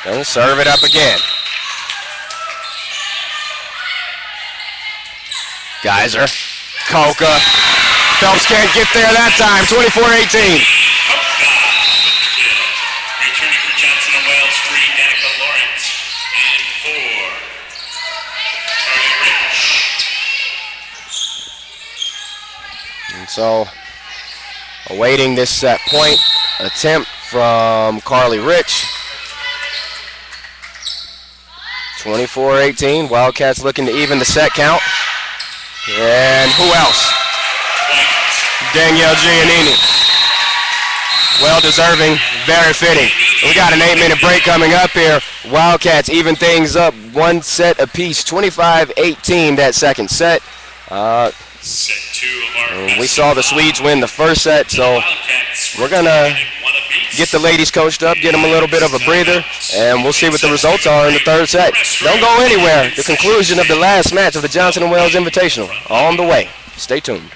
Gonna serve it up again. Geyser. Coca. Phelps can't get there that time. 24-18. Returning for Johnson and Wells, 3, Danica Lawrence. And 4, Carly Rich. And so, awaiting this set point attempt from Carly Rich. 24-18. Wildcats looking to even the set count. And who else? Danielle Giannini. Well deserving, very fitting. We got an 8-minute break coming up here. Wildcats even things up 1 set apiece, 25-18 that second set. Set 2 of our We saw the Swedes win the first set, so we're going to get the ladies coached up, get them a little bit of a breather, and we'll see what the results are in the third set. Don't go anywhere. The conclusion of the last match of the Johnson & Wales Invitational on the way. Stay tuned.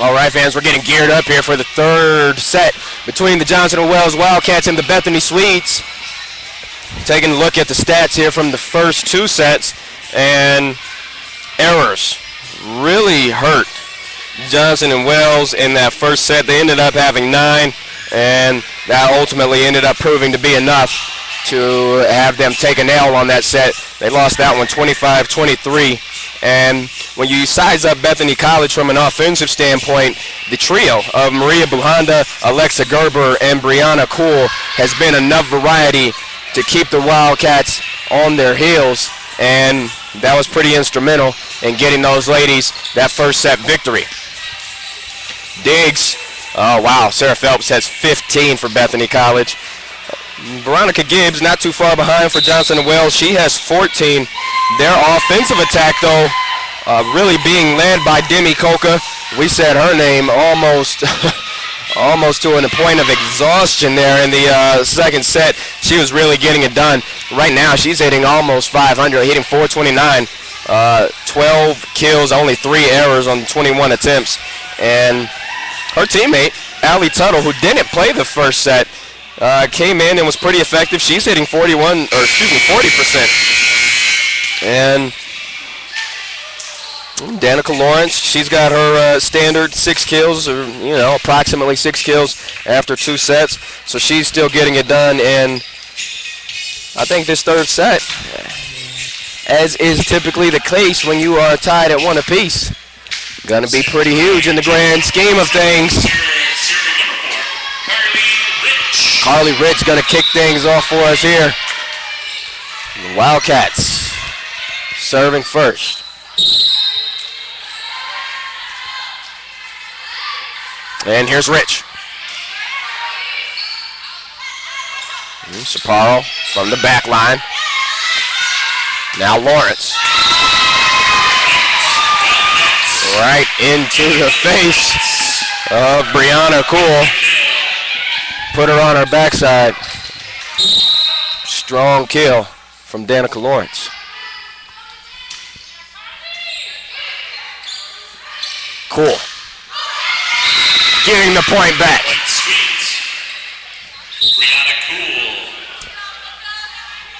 All right, fans, we're getting geared up here for the third set between the Johnson & Wales Wildcats and the Bethany Swedes. Taking a look at the stats here from the first two sets, and errors really hurt Johnson & Wales in that first set. They ended up having 9, and that ultimately ended up proving to be enough to have them take an L on that set. They lost that one 25-23. And when you size up Bethany College from an offensive standpoint, the trio of Maria Buhanda, Alexa Gerber, and Brianna Kuhl has been enough variety to keep the Wildcats on their heels, and that was pretty instrumental in getting those ladies that first set victory. Diggs, oh wow, Sarah Phelps has 15 for Bethany College. Veronica Gibbs not too far behind for Johnson & Wales. She has 14. Their offensive attack, though, really being led by Demi Coca. We said her name almost almost to a point of exhaustion there in the second set. She was really getting it done. Right now, she's hitting almost 500, hitting 429. 12 kills, only 3 errors on 21 attempts. And her teammate, Allie Tuttle, who didn't play the first set, came in and was pretty effective. She's hitting 40%. And Danica Lawrence, she's got her standard 6 kills, or approximately 6 kills after 2 sets. So she's still getting it done. And I think this third set, as is typically the case when you are tied at 1 apiece, going to be pretty huge in the grand scheme of things. Carly Rich going to kick things off for us here. The Wildcats serving first. And here's Rich. Sapporo from the back line. Now Lawrence. Right into the face of Brianna Kuhl. Put her on her backside. Strong kill from Danica Lawrence. Cool. Getting the point back.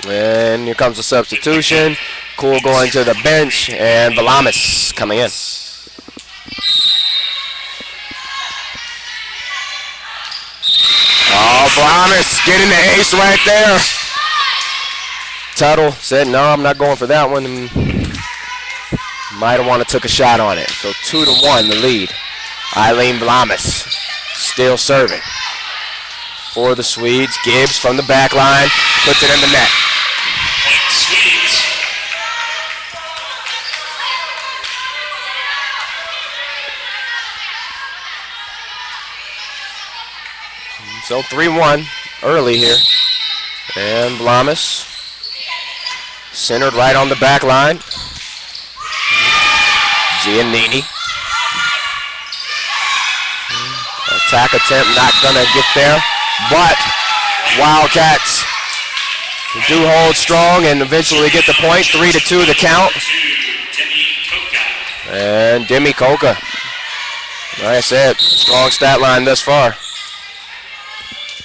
And here comes the substitution. Cool going to the bench, and Valamis coming in. Oh, Valamis getting the ace right there. Tuttle said, no, I'm not going for that one. Might have wanted to took a shot on it. So 2-1 the lead. Eileen Valamis still serving for the Swedes. Gibbs from the back line puts it in the net. So 3-1 early here. And Valamis centered right on the back line. Giannini. Attack attempt not gonna get there, but Wildcats do hold strong and eventually get the point. 3-2 the count. And Demi Coca, like I said, strong stat line thus far.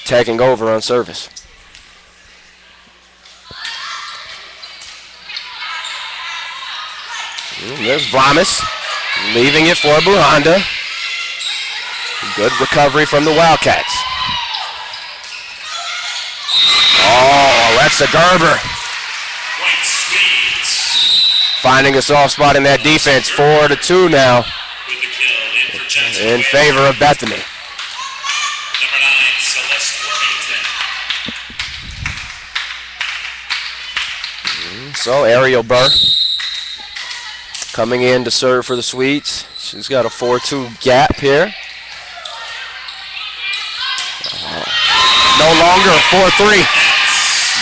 Taking over on service. There's Valamis leaving it for Buhanda. Good recovery from the Wildcats. Oh, Alexa Gerber finding a soft spot in that defense. 4-2 now in favor of Bethany. So Ariel Burr coming in to serve for the Swedes. She's got a 4-2 gap here. No longer a 4-3.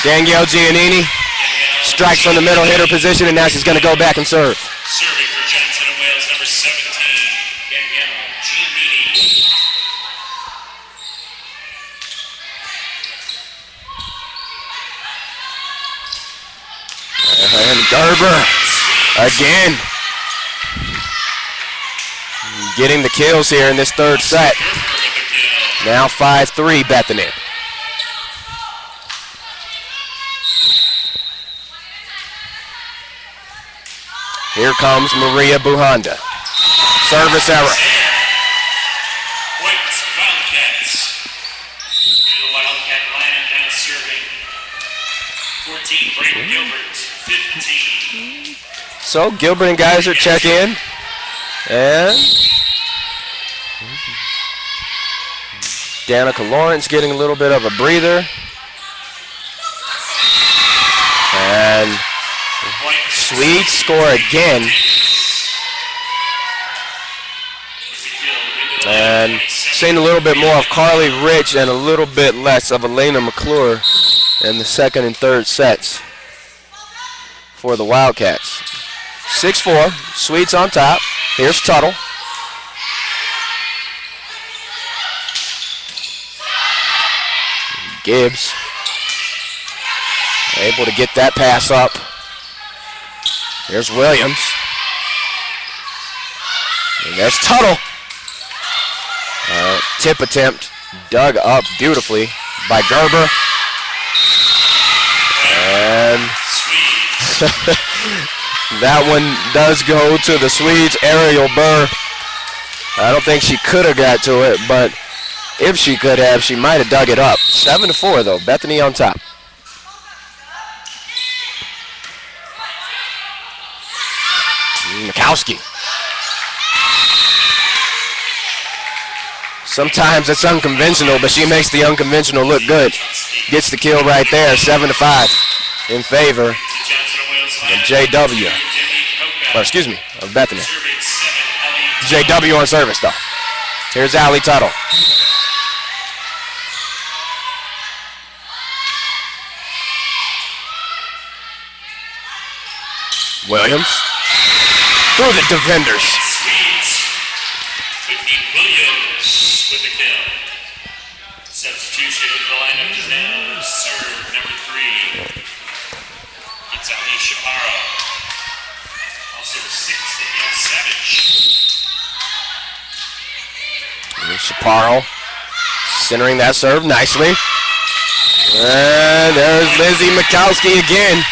Danielle Giannini strikes from the middle hitter position, and now she's going to go back and serve. Serving for Johnson & Wales, number 17, Danielle Giannini. And Gerber again. getting the kills here in this third set. Now 5-3 Bethany. Here comes Maria Buhanda. Service error. Wildcats. The Wildcat lineup now serving. 14, Brayden Gilbert, 15. So Gilbert and Geyser check in. And Danica Lawrence getting a little bit of a breather. And Swedes score again. And seeing a little bit more of Carly Rich and a little bit less of Elena McClure in the second and third sets for the Wildcats. 6-4, Swedes on top. Here's Tuttle. Gibbs able to get that pass up. Here's Williams. And there's Tuttle. Tip attempt dug up beautifully by Gerber. And that one does go to the Swedes. Ariel Burr. I don't think she could have got to it, but if she could have, she might have dug it up. 7-4 though, Bethany on top. Mikowski. Sometimes it's unconventional, but she makes the unconventional look good. Gets the kill right there, 7-5 in favor of JW. Or excuse me, of Bethany. JW on service though. Here's Allie Tuttle. Williams. Through the defenders. Williams with the kill. Substitution in the lineup is now serve number 3. It's Ali Chaparro. Also 6, Danielle Savage. Chaparro centering that serve nicely. And there's Lizzie Mikowski again.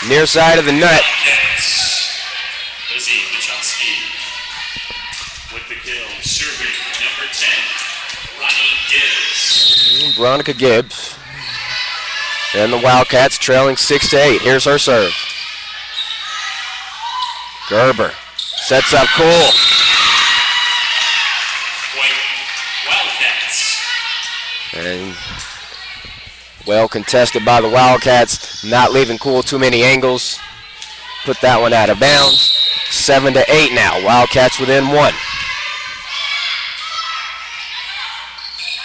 Near side of the net. Lizzie Mikowski with the kill. Serving number 10, Ronnie Gibbs. Veronica Gibbs. And the Wildcats trailing 6-8. Here's her serve. Gerber sets up cool. Wildcats. And well contested by the Wildcats, not leaving cool too many angles. Put that one out of bounds. 7-8 now. Wildcats within 1.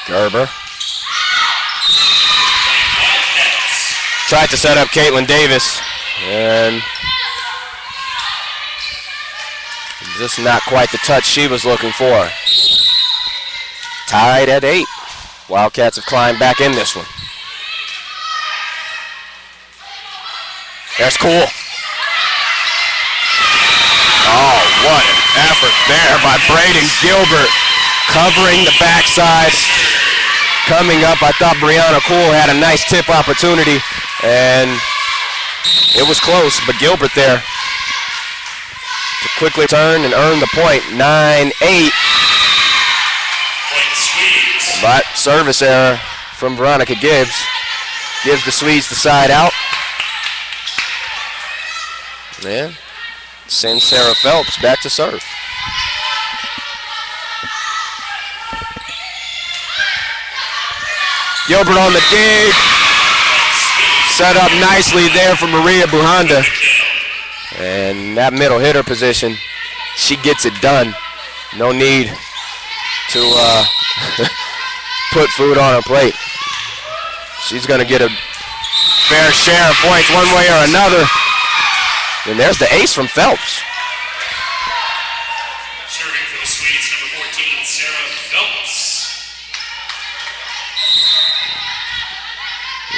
Gerber. Tried to set up Caitlin Davis. And just not quite the touch she was looking for. Tied at 8. Wildcats have climbed back in this one. That's cool. Oh, what an effort there by Brayden Gilbert. Covering the backside. Coming up, I thought Brianna Cool had a nice tip opportunity. And it was close, but Gilbert there to quickly turn and earn the point. 9-8. But service error from Veronica Gibbs. Gives the Swedes the side out. Yeah. Sends Sarah Phelps back to serve. Gilbert on the dig. Set up nicely there for Maria Buhanda. And that middle hitter position, she gets it done. No need to put food on her plate. She's going to get a fair share of points one way or another. And there's the ace from Phelps. Serving for the Swedes, number 14, Sarah Phelps.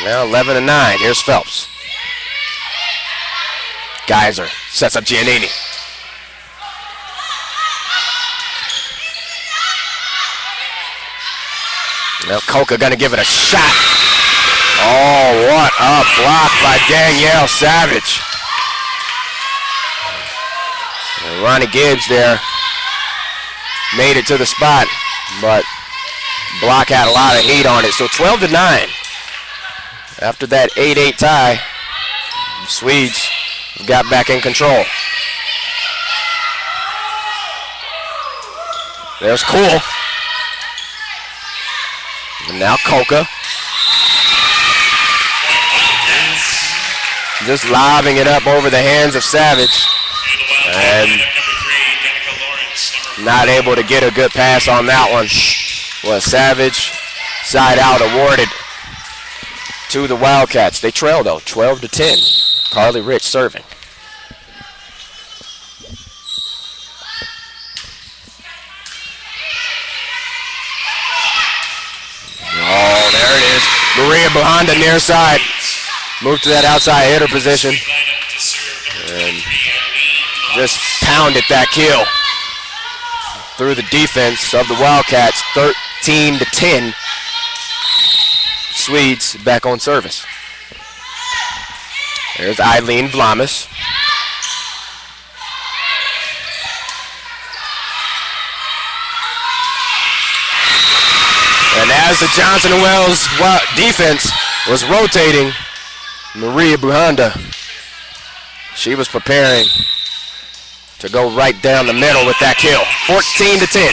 Now 11-9. Here's Phelps. Geyser sets up Giannini. Now Coca gonna give it a shot. Oh, what a block by Danielle Savage. And Ronnie Gibbs there made it to the spot, but block had a lot of heat on it. So 12-9. After that 8-8 tie, the Swedes got back in control. There's Cool. And now Coca. Just lobbing it up over the hands of Savage. And not able to get a good pass on that one. Well, Savage side out awarded to the Wildcats. They trail though, 12-10. Carly Rich serving. Oh, there it is. Maria Buhanda near side. Moved to that outside hitter position. And just pounded that kill through the defense of the Wildcats. 13-10. Swedes back on service. There's Eileen Vlamis. And as the Johnson & Wales defense was rotating, Maria Buhanda, she was preparing to go right down the middle with that kill. 14-10.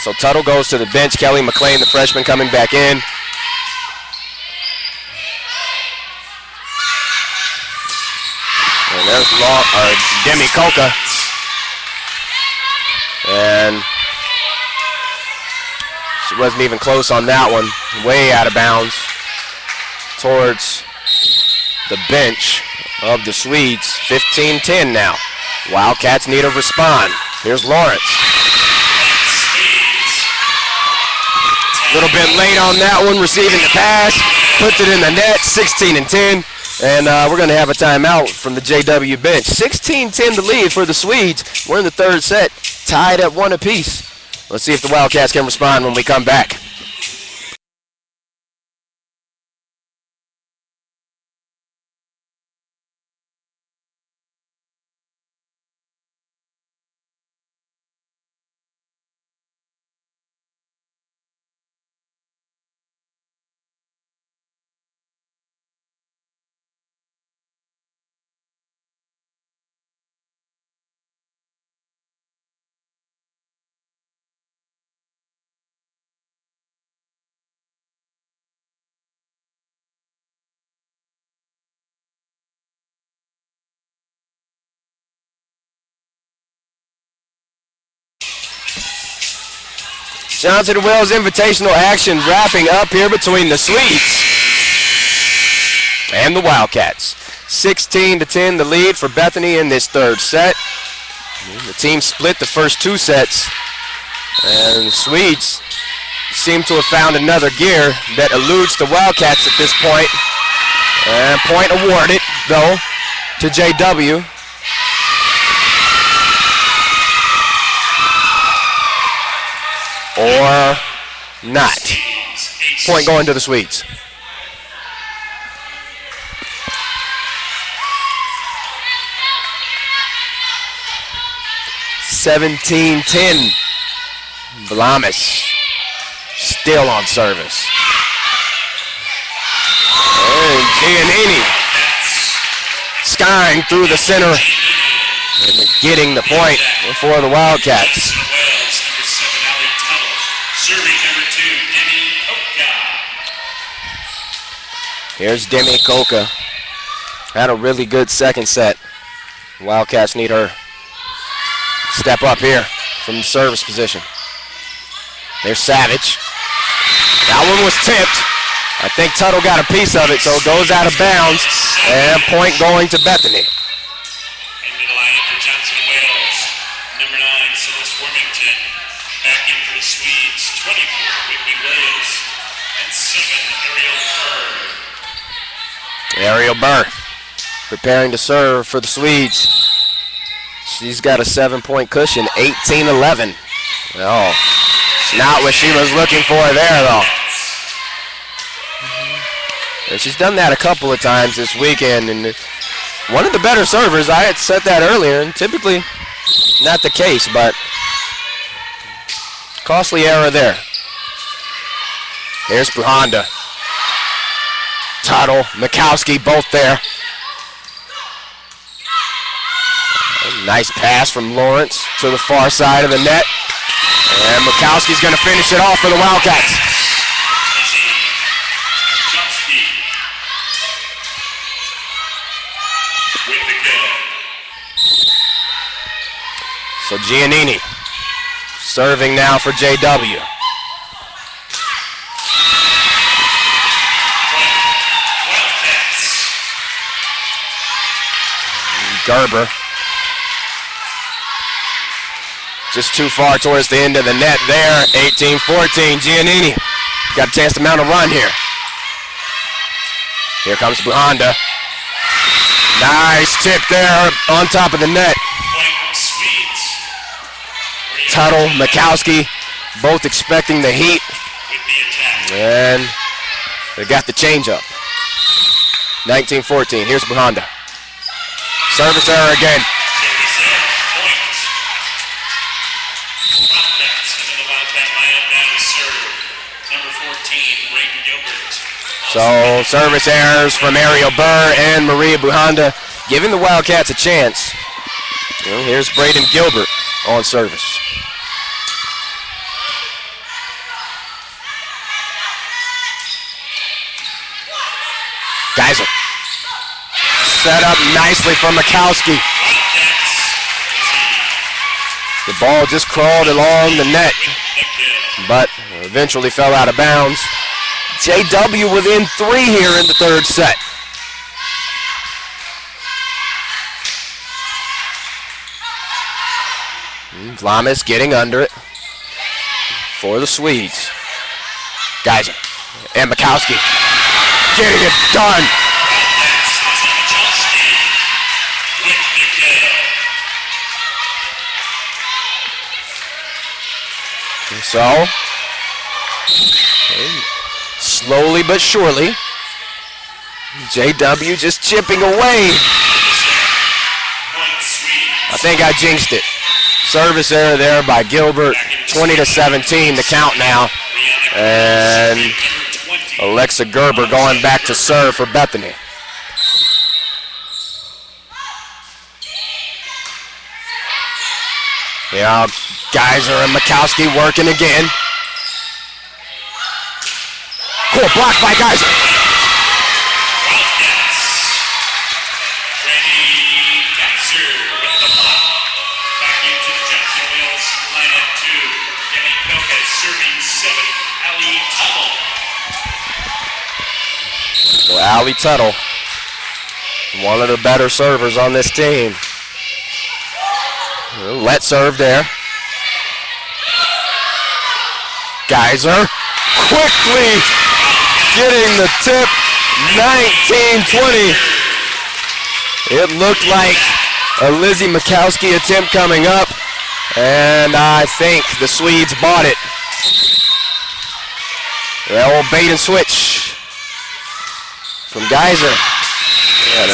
So Tuttle goes to the bench. Kelly McLean, the freshman, coming back in. And there's Demi Coca. And she wasn't even close on that one. Way out of bounds towards the bench of the Swedes. 15-10 now. Wildcats need to respond. Here's Lawrence. A little bit late on that one, receiving the pass. Puts it in the net, 16-10. And we're going to have a timeout from the JW bench. 16-10 the lead for the Swedes. We're in the third set, tied at 1 apiece. Let's see if the Wildcats can respond when we come back. Johnson & Wales Invitational action wrapping up here between the Swedes and the Wildcats. 16-10 the lead for Bethany in this third set. The team split the first 2 sets, and the Swedes seem to have found another gear that eludes the Wildcats at this point. And point awarded, though, to JW. Or not. Point going to the Swedes. $17-10. Vlamis still on service. And Giannini skying through the center and getting the point for the Wildcats. Serving number 2, Demi Coca. Here's Demi Coca. Had a really good second set. Wildcats need her to step up here from the service position. There's Savage. That one was tipped. I think Tuttle got a piece of it, so it goes out of bounds. And point going to Bethany. Into the lineup for Johnson & Wales. Number 9, Celeste Wormington. Back in for the Swedes, 24, Whitney Williams, and 7, Ariel Burr. Ariel Burr preparing to serve for the Swedes. She's got a 7-point cushion, 18-11. No, not what she was looking for there, though. And she's done that a couple of times this weekend, and one of the better servers. I had said that earlier, and typically not the case, but costly error there. Here's Buhanda. Tuttle, Mikowski, both there. Nice pass from Lawrence to the far side of the net. And Mikowski's going to finish it off for the Wildcats. So Giannini serving now for JW. Gerber. Just too far towards the end of the net there. 18-14. Giannini got a chance to mount a run here. Here comes Buhanda. Nice tip there on top of the net. Tuttle, Mikowski, both expecting the heat. And they got the change up. 19-14. Here's Buhanda. Service error again. So service errors from Ariel Burr and Maria Buhanda, giving the Wildcats a chance. Well, here's Braden Gilbert on service. Geyser. Set up nicely for Mikowski. The ball just crawled along the net, but eventually fell out of bounds. JW within 3 here in the third set. Vlamis getting under it for the Swedes. Geyser and Mikowski getting it done. So, slowly but surely, JW just chipping away. I think I jinxed it. Service error there by Gilbert. 20-17 the count now. And Alexa Gerber going back to serve for Bethany. Yeah, Geyser and Mikowski working again. Cool block by Geyser. So Allie Tuttle, one of the better servers on this team. Let serve there. Geyser quickly getting the tip. 19-20. It looked like a Lizzie Mikowski attempt coming up, and I think the Swedes bought it. The old bait and switch from Geyser. Yeah,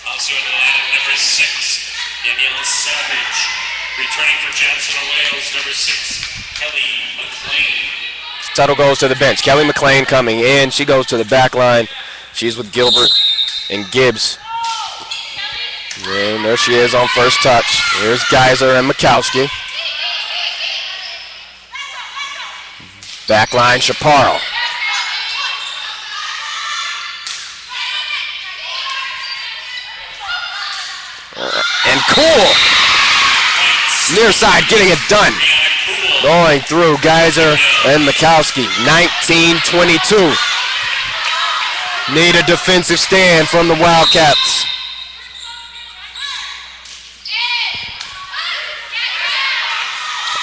also in the lineup, number 6, Danielle Savage. Returning for Johnson Wales, number 6, Kelly McLean. Tuttle goes to the bench. Kelly McLean coming in. She goes to the back line. She's with Gilbert and Gibbs. And there she is on first touch. Here's Geyser and Mikowski. Back line, Chaparro. And Cool. Near side getting it done. Going through Geyser and Mikowski. 19-22. Need a defensive stand from the Wildcats.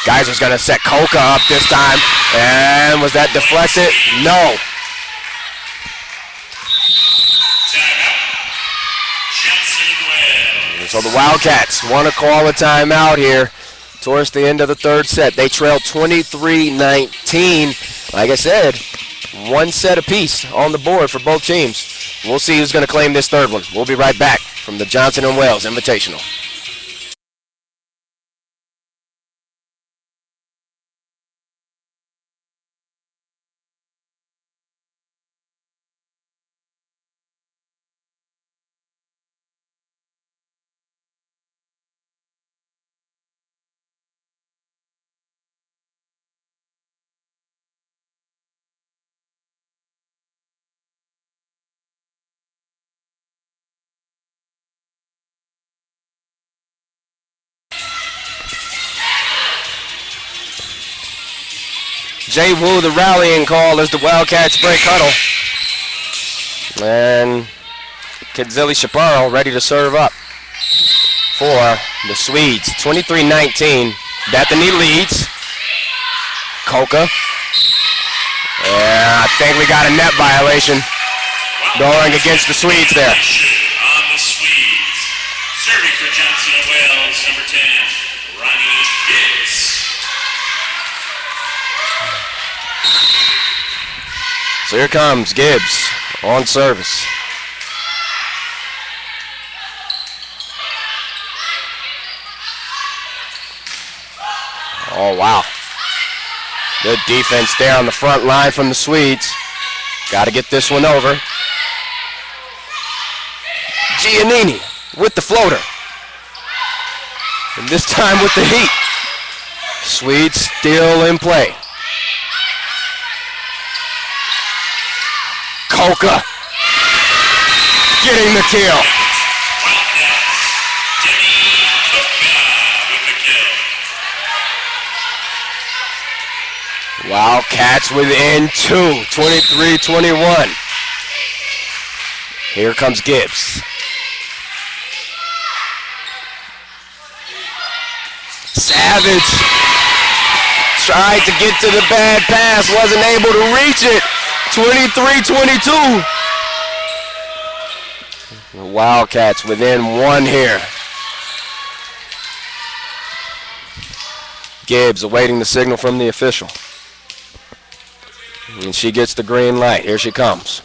Geyser's going to set Coca up this time. And was that deflected? No. So the Wildcats want to call a timeout here towards the end of the third set. They trail 23-19. Like I said, one set apiece on the board for both teams. We'll see who's going to claim this third one. We'll be right back from the Johnson & Wales Invitational. JWU, the rallying call as the Wildcats break huddle. And Kadzili Chaparro ready to serve up for the Swedes. 23-19. Bethany leads. Coca. Yeah, I think we got a net violation going against the Swedes there. On the Swedes. Serving for Johnson & Wales, number 10, Ronnie Gibbs. So here comes Gibbs on service. Oh, wow. Good defense there on the front line from the Swedes. Got to get this one over. Giannini with the floater. And this time with the heat. Swedes still in play. Coca getting the kill. Wildcats within 2, 23-21. Here comes Gibbs. Savage tried to get to the bad pass, wasn't able to reach it. 23-22. The Wildcats within 1 here. Gibbs awaiting the signal from the official. And she gets the green light. Here she comes.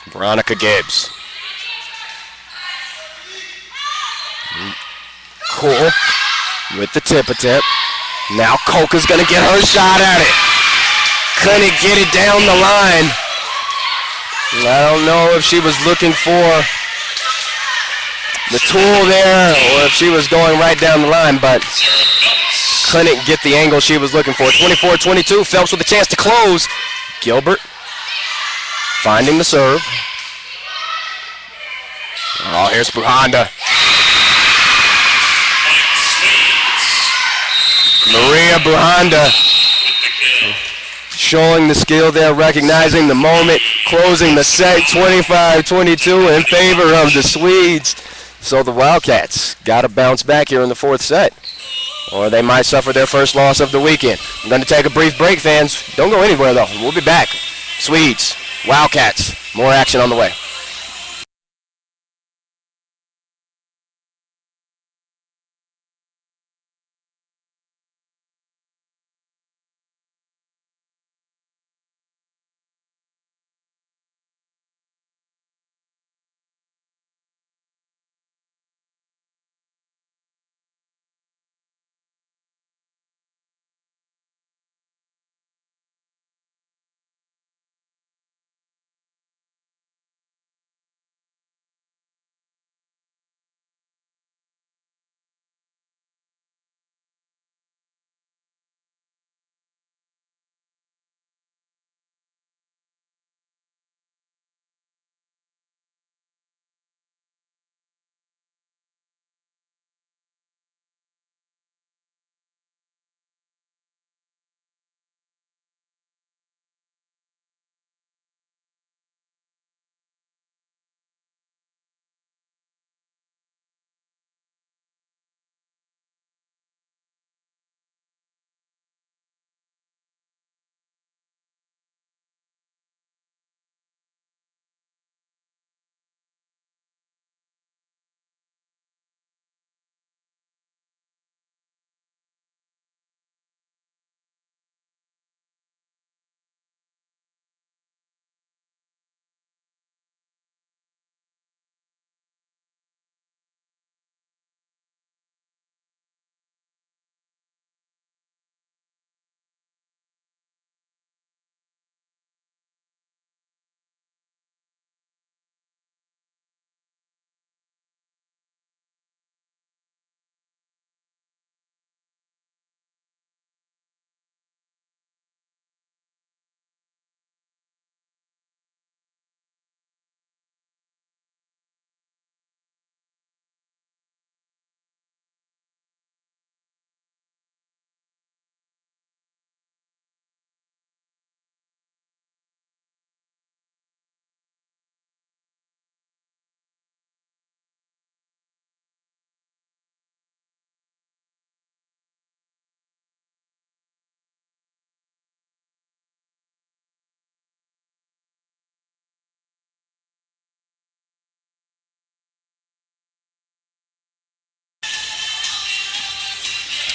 Veronica Gibbs. Cool with the tip-a-tip. Now Coca's going to get her shot at it. Couldn't get it down the line. I don't know if she was looking for the tool there or if she was going right down the line, but couldn't get the angle she was looking for. 24-22, Phelps with a chance to close. Gilbert finding the serve. Oh, here's Buhanda. Maria Buhanda showing the skill there, recognizing the moment, closing the set, 25-22 in favor of the Swedes. So the Wildcats got to bounce back here in the fourth set, or they might suffer their first loss of the weekend. I'm going to take a brief break, fans. Don't go anywhere, though. We'll be back. Swedes, Wildcats, more action on the way.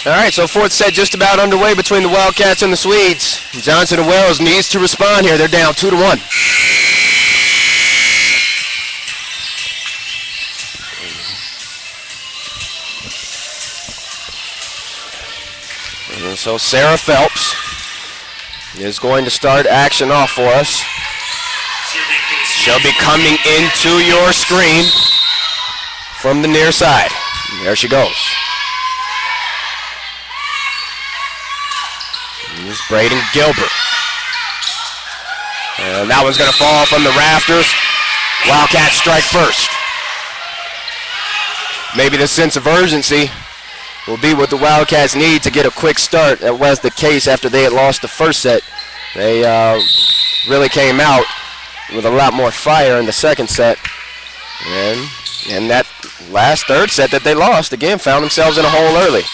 All right, so fourth set just about underway between the Wildcats and the Swedes. Johnson and Wells needs to respond here. They're down 2-1. And so Sarah Phelps is going to start action off for us. She'll be coming into your screen from the near side. And there she goes. Here's Braden Gilbert. And that one's going to fall from the rafters. Wildcats strike first. Maybe the sense of urgency will be what the Wildcats need to get a quick start. That was the case after they had lost the first set. They really came out with a lot more fire in the second set. And that last third set that they lost, again, found themselves in a hole early.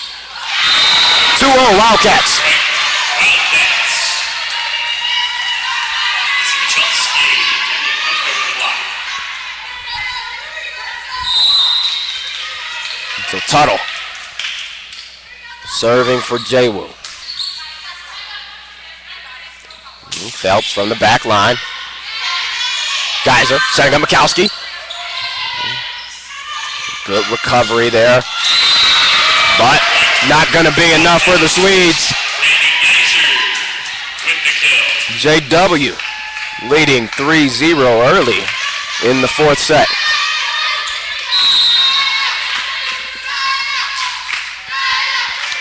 2-0 Wildcats. So Tuttle serving for JWU. Phelps from the back line. Geyser setting up Mikowski. Good recovery there, but not going to be enough for the Swedes. JW leading 3-0 early in the fourth set.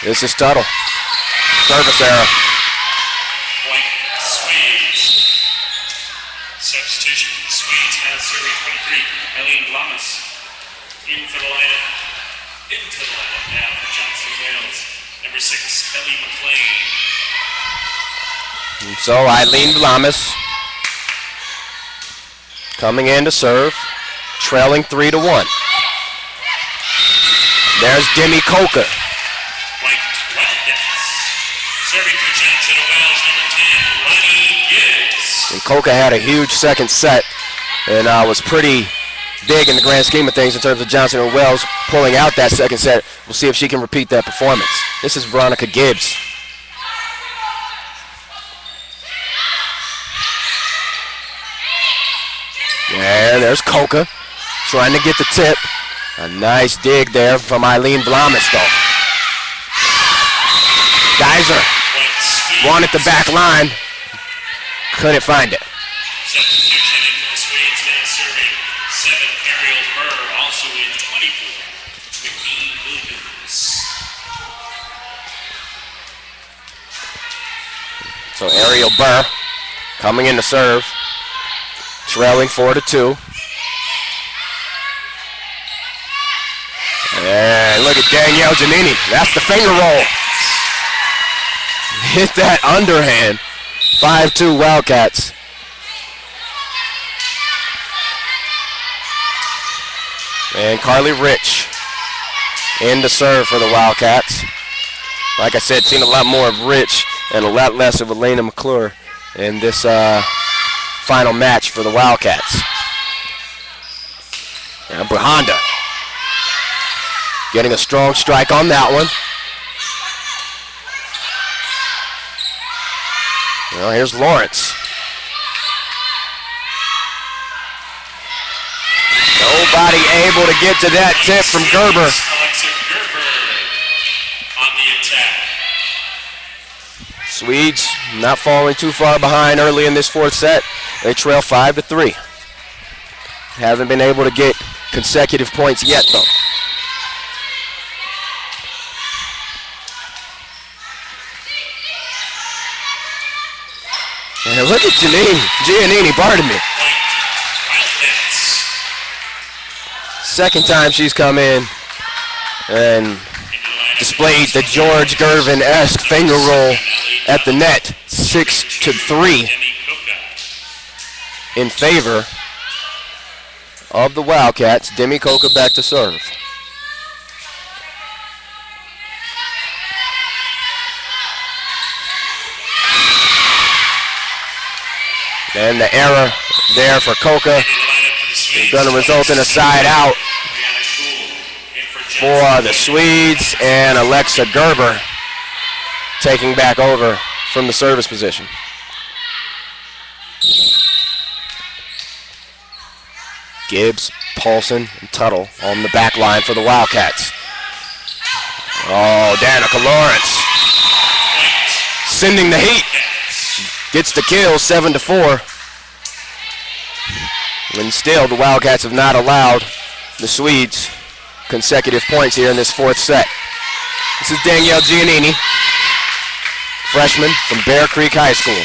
This is Tuttle. Service error. Point Swedes. Substitution for the Swedes now serving 23, Eileen Blamas. Into the lineup now for Johnson Wales. Number 6, Ellie McLean. And so Eileen Blamas coming in to serve, trailing 3-1. There's Demi Coker. Serving for Johnson Wells, number 10, Ronnie Gibbs. And Coca had a huge second set and was pretty big in the grand scheme of things in terms of Johnson and Wells pulling out that second set. We'll see if she can repeat that performance. This is Veronica Gibbs. And there's Coca trying to get the tip. A nice dig there from Eileen Blamas though. Geyser wanted the back line, couldn't find it. Substitution in for the Swedes now serving 7, Ariel Burr, also in 24, 15 Williams. So Ariel Burr coming in to serve, trailing 4-2. And look at Danielle Giannini, that's the finger roll. Hit that underhand. 5-2 Wildcats. And Carly Rich in to serve for the Wildcats. Like I said, seen a lot more of Rich and a lot less of Elena McClure in this final match for the Wildcats. And Honda getting a strong strike on that one. Well, here's Lawrence. Nobody able to get to that tip from Gerber. Alexa Gerber on the attack. Swedes not falling too far behind early in this fourth set. They trail 5-3. Haven't been able to get consecutive points yet, though. And look at Giannini, pardon me. Second time she's come in and displayed the George Gervin-esque finger roll at the net, 6-3 in favor of the Wildcats. Demi Coca back to serve. And the error there for Coca is going to result in a side out. for the Swedes, and Alexa Gerber taking back over from the service position. Gibbs, Paulson, and Tuttle on the back line for the Wildcats. Oh, Danica Lawrence sending the heat. Gets the kill, 7-4. And still, the Wildcats have not allowed the Swedes consecutive points here in this fourth set. This is Danielle Giannini, freshman from Bear Creek High School.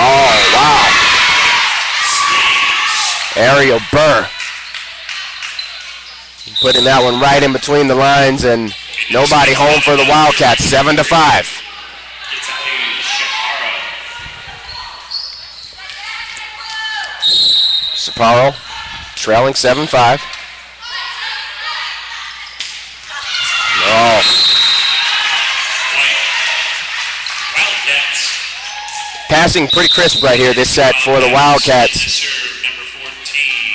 Oh, wow. Ariel Burr putting that one right in between the lines, and nobody home for the Wildcats, 7-5. Sapporo trailing 7-5. Oh. Passing pretty crisp right here this set for the Wildcats.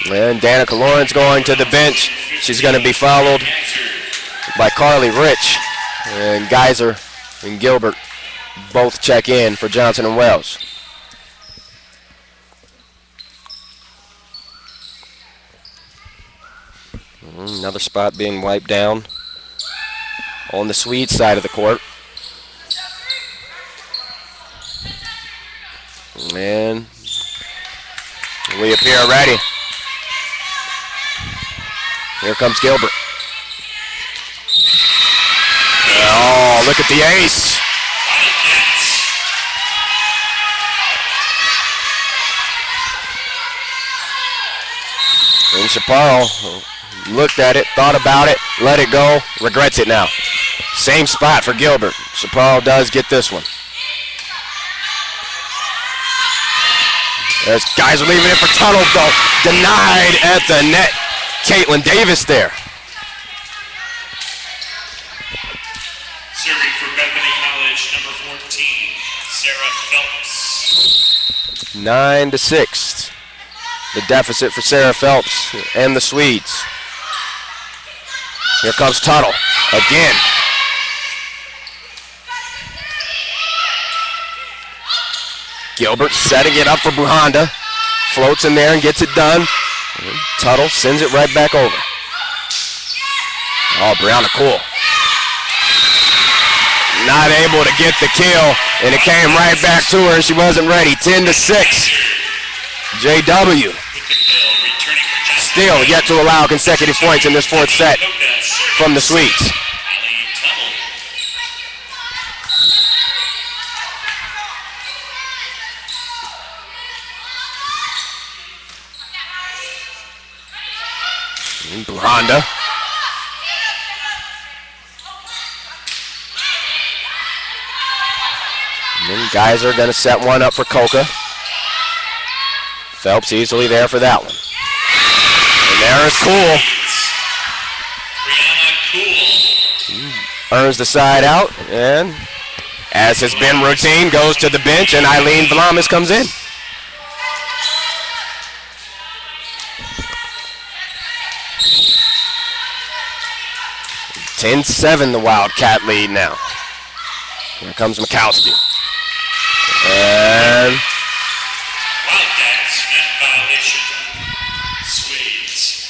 And Danica Lawrence going to the bench. She's going to be followed by Carly Rich. And Geyser and Gilbert both check in for Johnson and Wales. Another spot being wiped down on the Swede side of the court. And we appear ready. Here comes Gilbert. Oh, look at the ace. And Chaparro looked at it, thought about it, let it go, regrets it now. Same spot for Gilbert. Chaparro does get this one. There's guys are leaving it for Tuttle, though. Denied at the net. Caitlin Davis there. Serving for Bethany College, number 14, Sarah Phelps. 9-6. The deficit for Sarah Phelps and the Swedes. Here comes Tuttle again. Gilbert setting it up for Bruhanda. Floats in there and gets it done. And Tuttle sends it right back over. Oh, Brianna Cool. Not able to get the kill, and it came right back to her, and she wasn't ready. 10-6. JW. Still yet to allow consecutive points in this fourth set from the Swedes. Honda. And then Geyser going to set one up for Coca. Phelps easily there for that one. And there is Cool. Earns the side out, and as has been routine, goes to the bench, and Eileen Vlamis comes in. 10-7 the Wildcat lead now. Here comes Mikowski. And Wildcats, net violation. Swedes.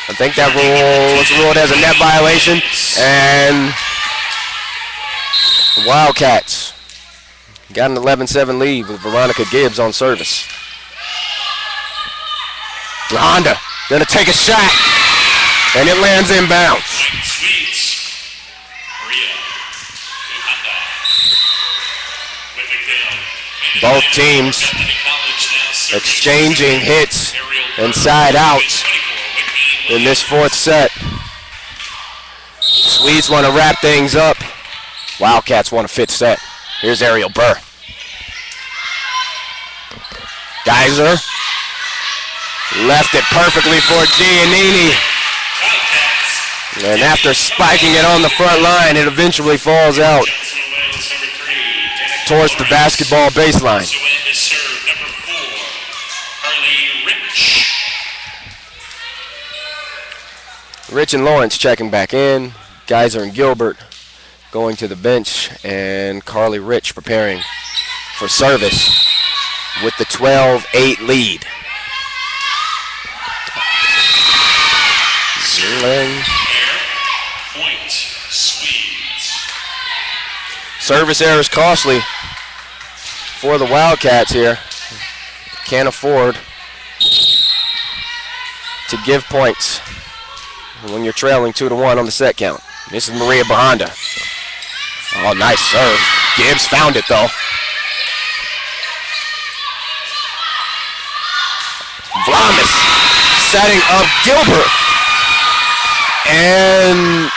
I think that rule was ruled as a net violation. And the Wildcats got an 11-7 lead with Veronica Gibbs on service. Honda gonna take a shot, and it lands inbounds. Both teams exchanging hits and side outs in this fourth set. Swedes want to wrap things up. Wildcats want a fifth set. Here's Ariel Burr. Geyser left it perfectly for Giannini. And after spiking it on the front line, it eventually falls out towards the basketball baseline. Rich and Lawrence checking back in. Geyser and Gilbert going to the bench, and Carly Rich preparing for service with the 12-8 lead. Point, Swedes. Service error is costly for the Wildcats here. Can't afford to give points when you're trailing 2-1 on the set count. This is Maria Bahanda. Oh, nice serve. Gibbs found it though. Vlamis setting up Gilbert. And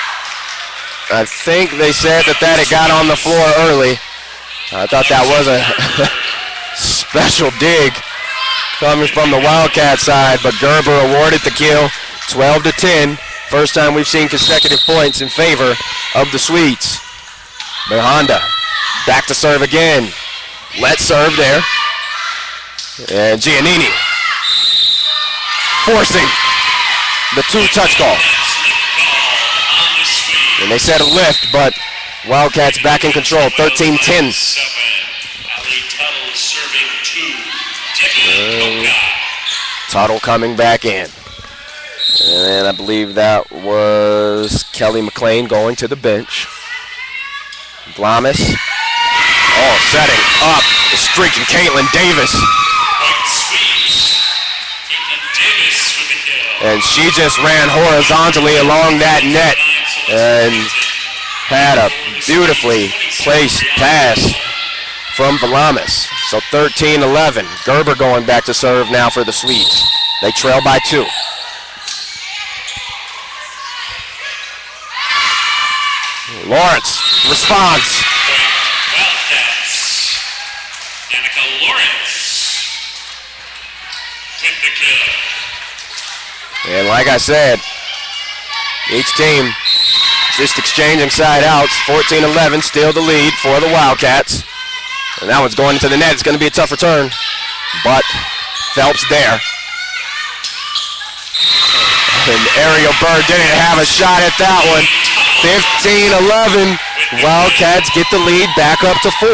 I think they said that it got on the floor early. I thought that was a special dig coming from the Wildcat side, but Gerber awarded the kill, 12-10. First time we've seen consecutive points in favor of the Swedes. Bahanda back to serve again. Let's serve there. And Giannini forcing the two-touch call. And they said a lift, but Wildcats back in control, 13-10. Ali Tuttle serving 2. Tuttle coming back in. And I believe that was Kelly McLean going to the bench. Glamis. Oh, setting up the streaking Caitlin Davis. And she just ran horizontally along that net and had a beautifully placed pass from Valamis. So 13-11. Gerber going back to serve now for the Swedes. They trail by 2. Lawrence responds. Wildcats. Danica Lawrence with the kill. And like I said, each team just exchanging side outs. 14-11, still the lead for the Wildcats. And that one's going into the net. It's going to be a tough return, but Phelps there. And Ariel Bird didn't have a shot at that one. 15-11, Wildcats get the lead back up to 4.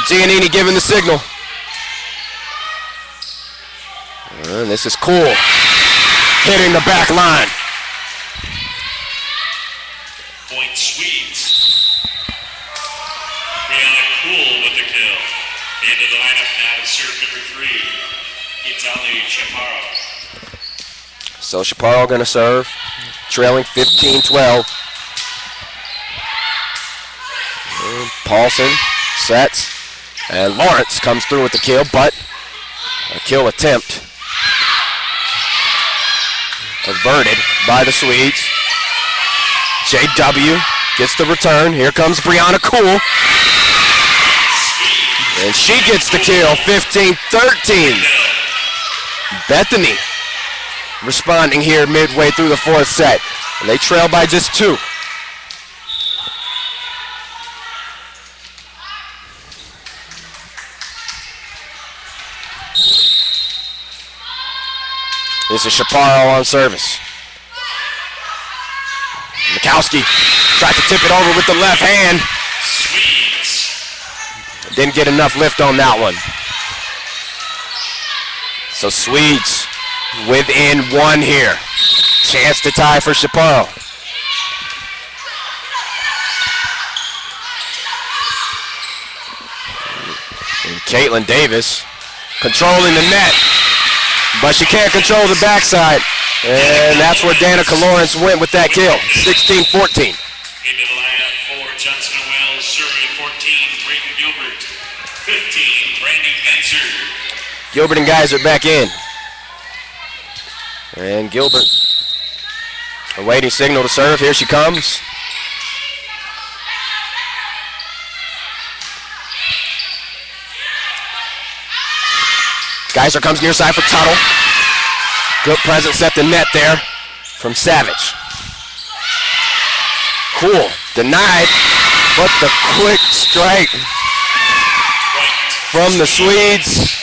Giannini giving the signal. And this is Cool hitting the back line. Point Swedes. Brianna Cool with the kill. Into the lineup now to serve number 3. It's Ali Chaparro. So Chaparro going to serve, trailing 15-12. Paulson sets, and Lawrence comes through with the kill, but a kill attempt averted by the Swedes. JW gets the return. Here comes Brianna Cool. And she gets the kill, 15-13. Bethany responding here midway through the 4th set. And they trail by just 2. This is Chaparro on service. Mikowski tried to tip it over with the left hand. Didn't get enough lift on that one. So Swedes within 1 here. Chance to tie for Chaparro. And Caitlin Davis controlling the net, but she can't control the backside. And that's where Danica Lawrence went with that kill, 16-14. Into the lineup for Johnson & Wells, serving 14, Brayden Gilbert. 15, Brandy Benzer. Gilbert and Geyser back in. And Gilbert awaiting signal to serve. Here she comes. Geyser comes near side for Tuttle. Good presence at the net there from Savage. Cool. Denied, but the quick strike from the Swedes.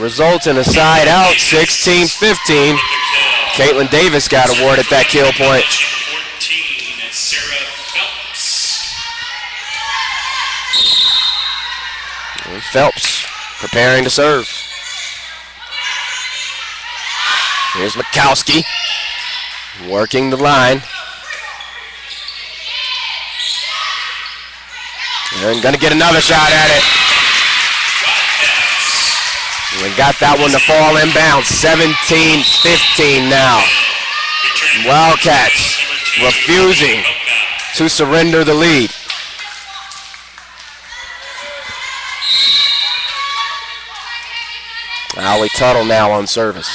Results in a side out, 16-15. Caitlin Davis got awarded that kill point. And Phelps preparing to serve. Here's Mikowski working the line. And gonna get another shot at it. We got that one to fall inbounds. 17-15 now. Wildcats refusing to surrender the lead. Allie Tuttle now on service.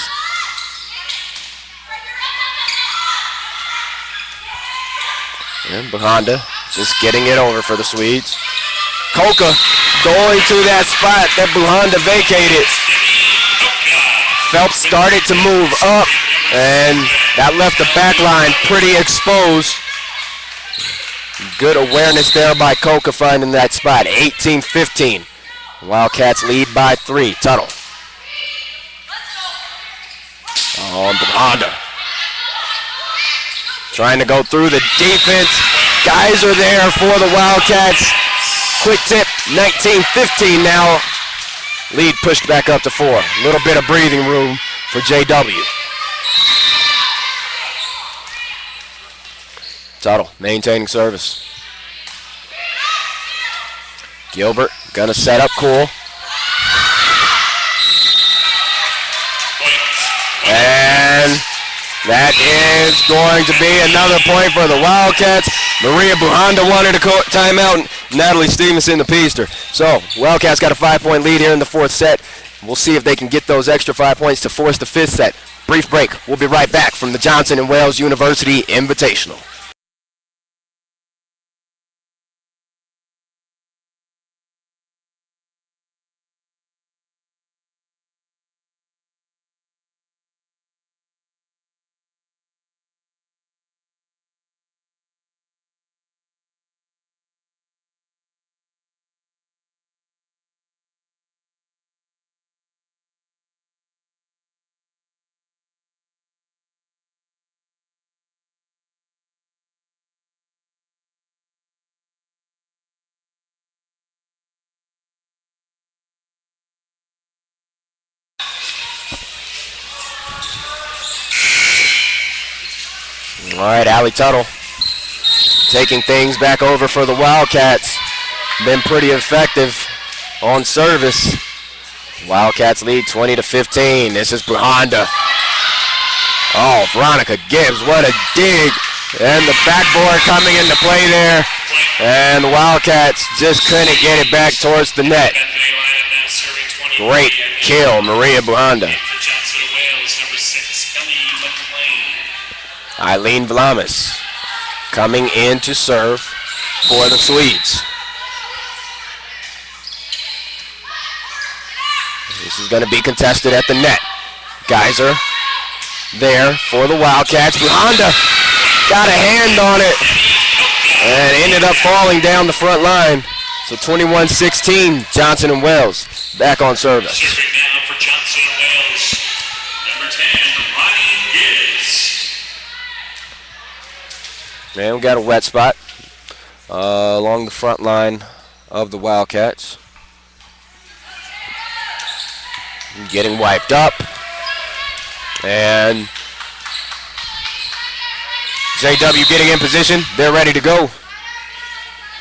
And Honda just getting it over for the Swedes. Koka going to that spot that Buhanda vacated. Phelps started to move up, and that left the back line pretty exposed. Good awareness there by Koka finding that spot. 18-15. Wildcats lead by 3. Tuttle. On Buhanda. Trying to go through the defense. Guys are there for the Wildcats. Quick tip, 19-15 now. Lead pushed back up to 4. A little bit of breathing room for JW. Tuttle maintaining service. Gilbert gonna set up cool. And that is going to be another point for the Wildcats. Maria Buhanda wanted a timeout. Natalie Stevenson appeased her. So, Wildcats got a 5-point lead here in the 4th set. We'll see if they can get those extra 5 points to force the 5th set. Brief break. We'll be right back from the Johnson & Wales University Invitational. All right, Allie Tuttle taking things back over for the Wildcats. Been pretty effective on service. Wildcats lead 20-15. This is Buhanda. Oh, Veronica Gibbs, what a dig. And the backboard coming into play there. And the Wildcats just couldn't get it back towards the net. Great kill, Maria Buhanda. Eileen Vlamis coming in to serve for the Swedes. This is going to be contested at the net. Geyser there for the Wildcats. Buhanda got a hand on it and ended up falling down the front line. So 21-16, Johnson & Wales back on service. Serving now for Johnson & Wales, number 10, Ronnie Gibbs. Man, we got a wet spot along the front line of the Wildcats. Getting wiped up. And JW getting in position. They're ready to go.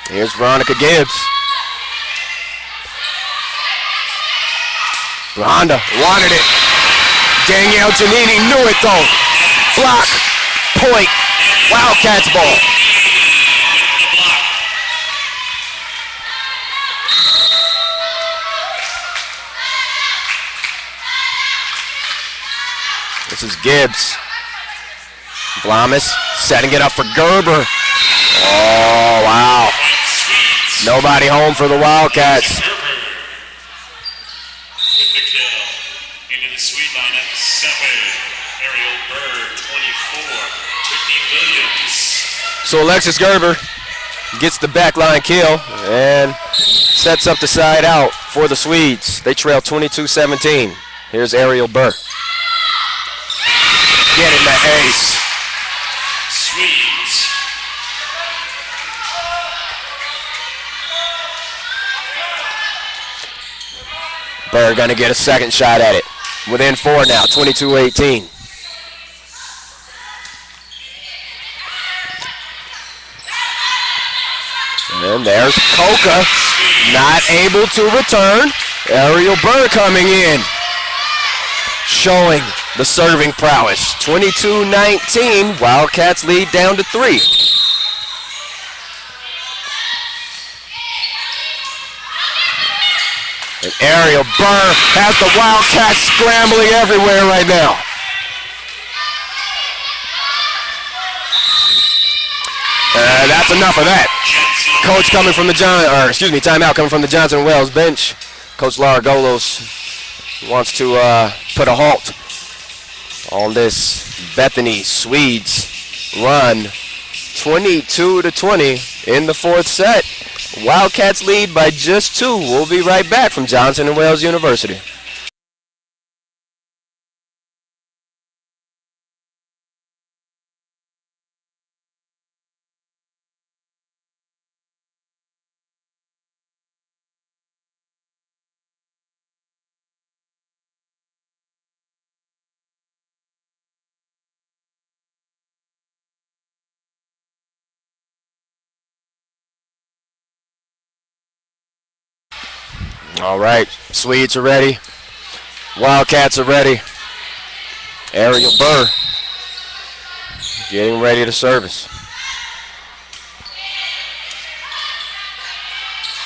Here's Veronica Gibbs. Buhanda wanted it. Danielle Giannini knew it though. Block. Point. Wildcats ball. This is Gibbs. Vlamis setting it up for Gerber. Oh, wow. Nobody home for the Wildcats. With the kill. Into the Swede lineup, 7. Ariel Bird, 24. Tiffany Williams. So Alexis Gerber gets the backline kill and sets up the side out for the Swedes. They trail 22-17. Here's Ariel Burr. Getting the ace. Swedes. Burr gonna get a second shot at it. Within 4 now, 22-18. And there's Coca, not able to return. Ariel Burr coming in, showing the serving prowess. 22-19, Wildcats lead down to 3. And Ariel Burr has the Wildcats scrambling everywhere right now. That's enough of that. Coach coming from the timeout coming from the Johnson Wells bench. Coach Laragolos wants to put a halt on this Bethany Swedes run. 22-20 in the 4th set. Wildcats lead by just 2. We'll be right back from Johnson & Wales University. All right, Swedes are ready. Wildcats are ready. Ariel Burr getting ready to service.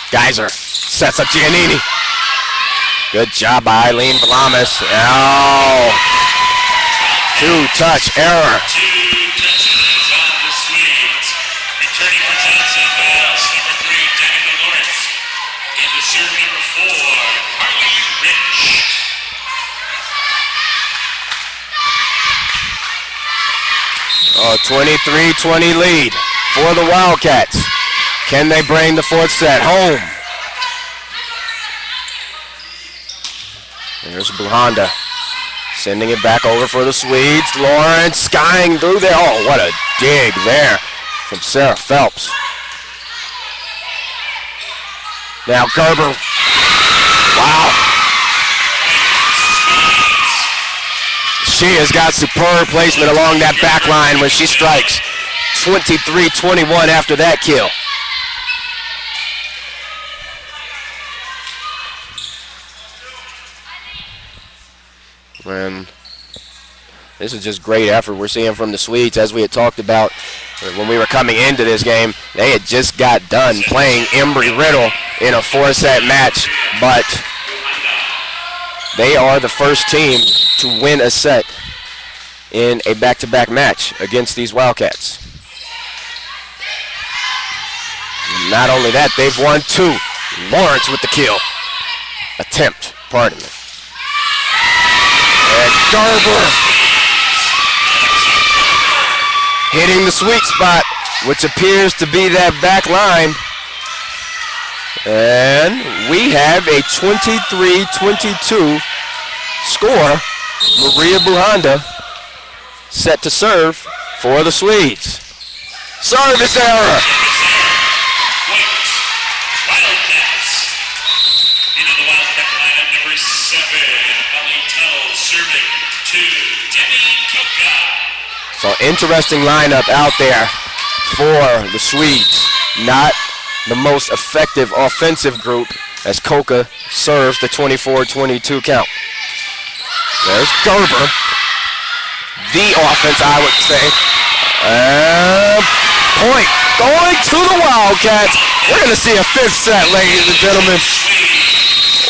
Geyser sets up Giannini. Good job by Eileen Valamis. Oh, 2-touch error. 2 touches on the Swedes. Returning for Johnson Wells, number 3, Danica Lawrence. Into serve number 4, Harley Rich. Oh, 23-20 lead for the Wildcats. Can they bring the 4th set home? There's Buhanda sending it back over for the Swedes. Lawrence skying through there. Oh, what a dig there from Sarah Phelps. Now Gerber. Wow. She has got superb placement along that back line when she strikes. 23-21 after that kill. And this is just great effort we're seeing from the Swedes. As we had talked about when we were coming into this game, they had just got done playing Embry-Riddle in a 4-set match, but they are the first team to win a set in a back-to-back match against these Wildcats. Not only that, they've won 2. Lawrence with the kill. Attempt, pardon me. And Garber hitting the sweet spot, which appears to be that back line. And we have a 23-22 score. Maria Buhanda set to serve for the Swedes. Service error. Wildcats. Into the Wildcat lineup, number 7, Ellie Tuttle, serving to Debbie Coca. So interesting lineup out there for the Swedes. Not the most effective offensive group as Coca serves the 24-22 count. There's Gerber. The offense, I would say. Point going to the Wildcats. We're going to see a 5th set, ladies and gentlemen.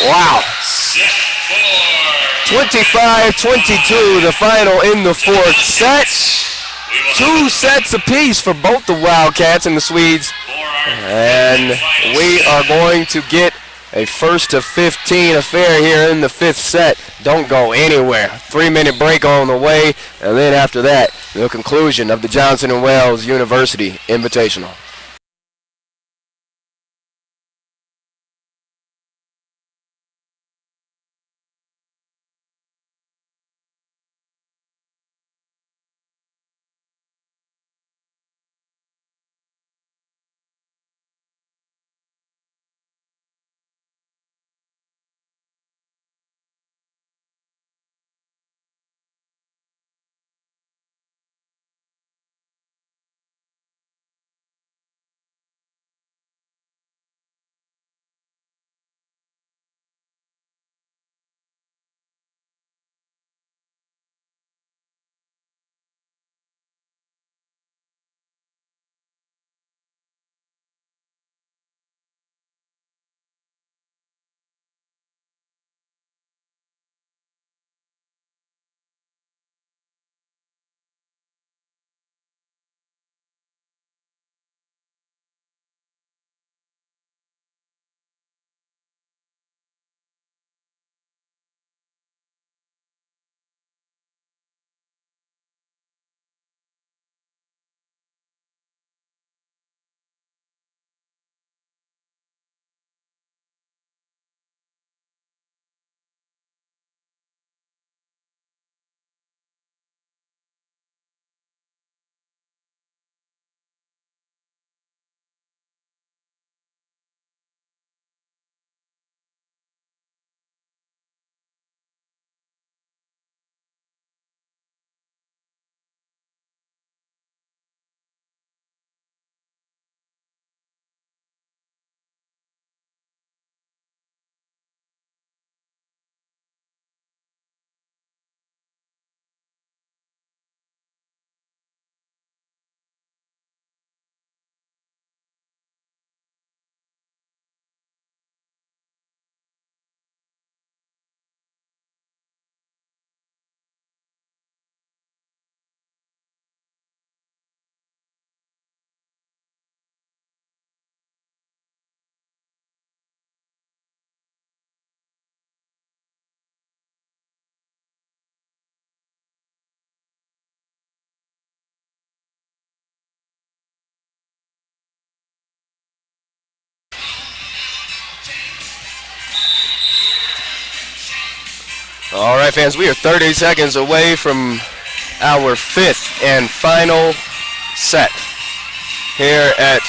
Wow. 25-22, the final in the 4th set. 2 sets apiece for both the Wildcats and the Swedes. And we are going to get a 1st to 15 affair here in the 5th set. Don't go anywhere. 3-minute break on the way. And then after that, the conclusion of the Johnson & Wales University Invitational. All right, fans, we are 30 seconds away from our 5th and final set here at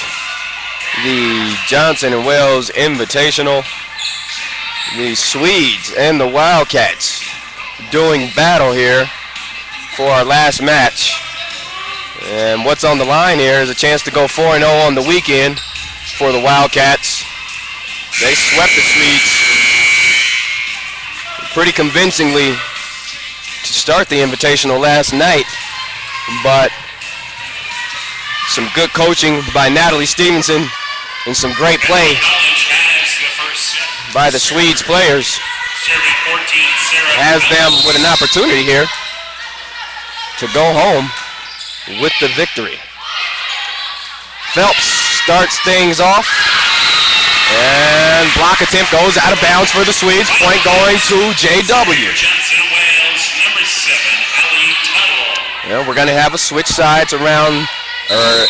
the Johnson & Wales Invitational. The Swedes and the Wildcats doing battle here for our last match. And what's on the line here is a chance to go 4-0 on the weekend for the Wildcats. They swept the Swedes pretty convincingly to start the Invitational last night, but some good coaching by Natalie Stevenson and some great play by the Swedes players has them with an opportunity here to go home with the victory. Phelps starts things off, and block attempt goes out of bounds for the Swedes. Point going to JW. Yeah, we're going to have a switch sides around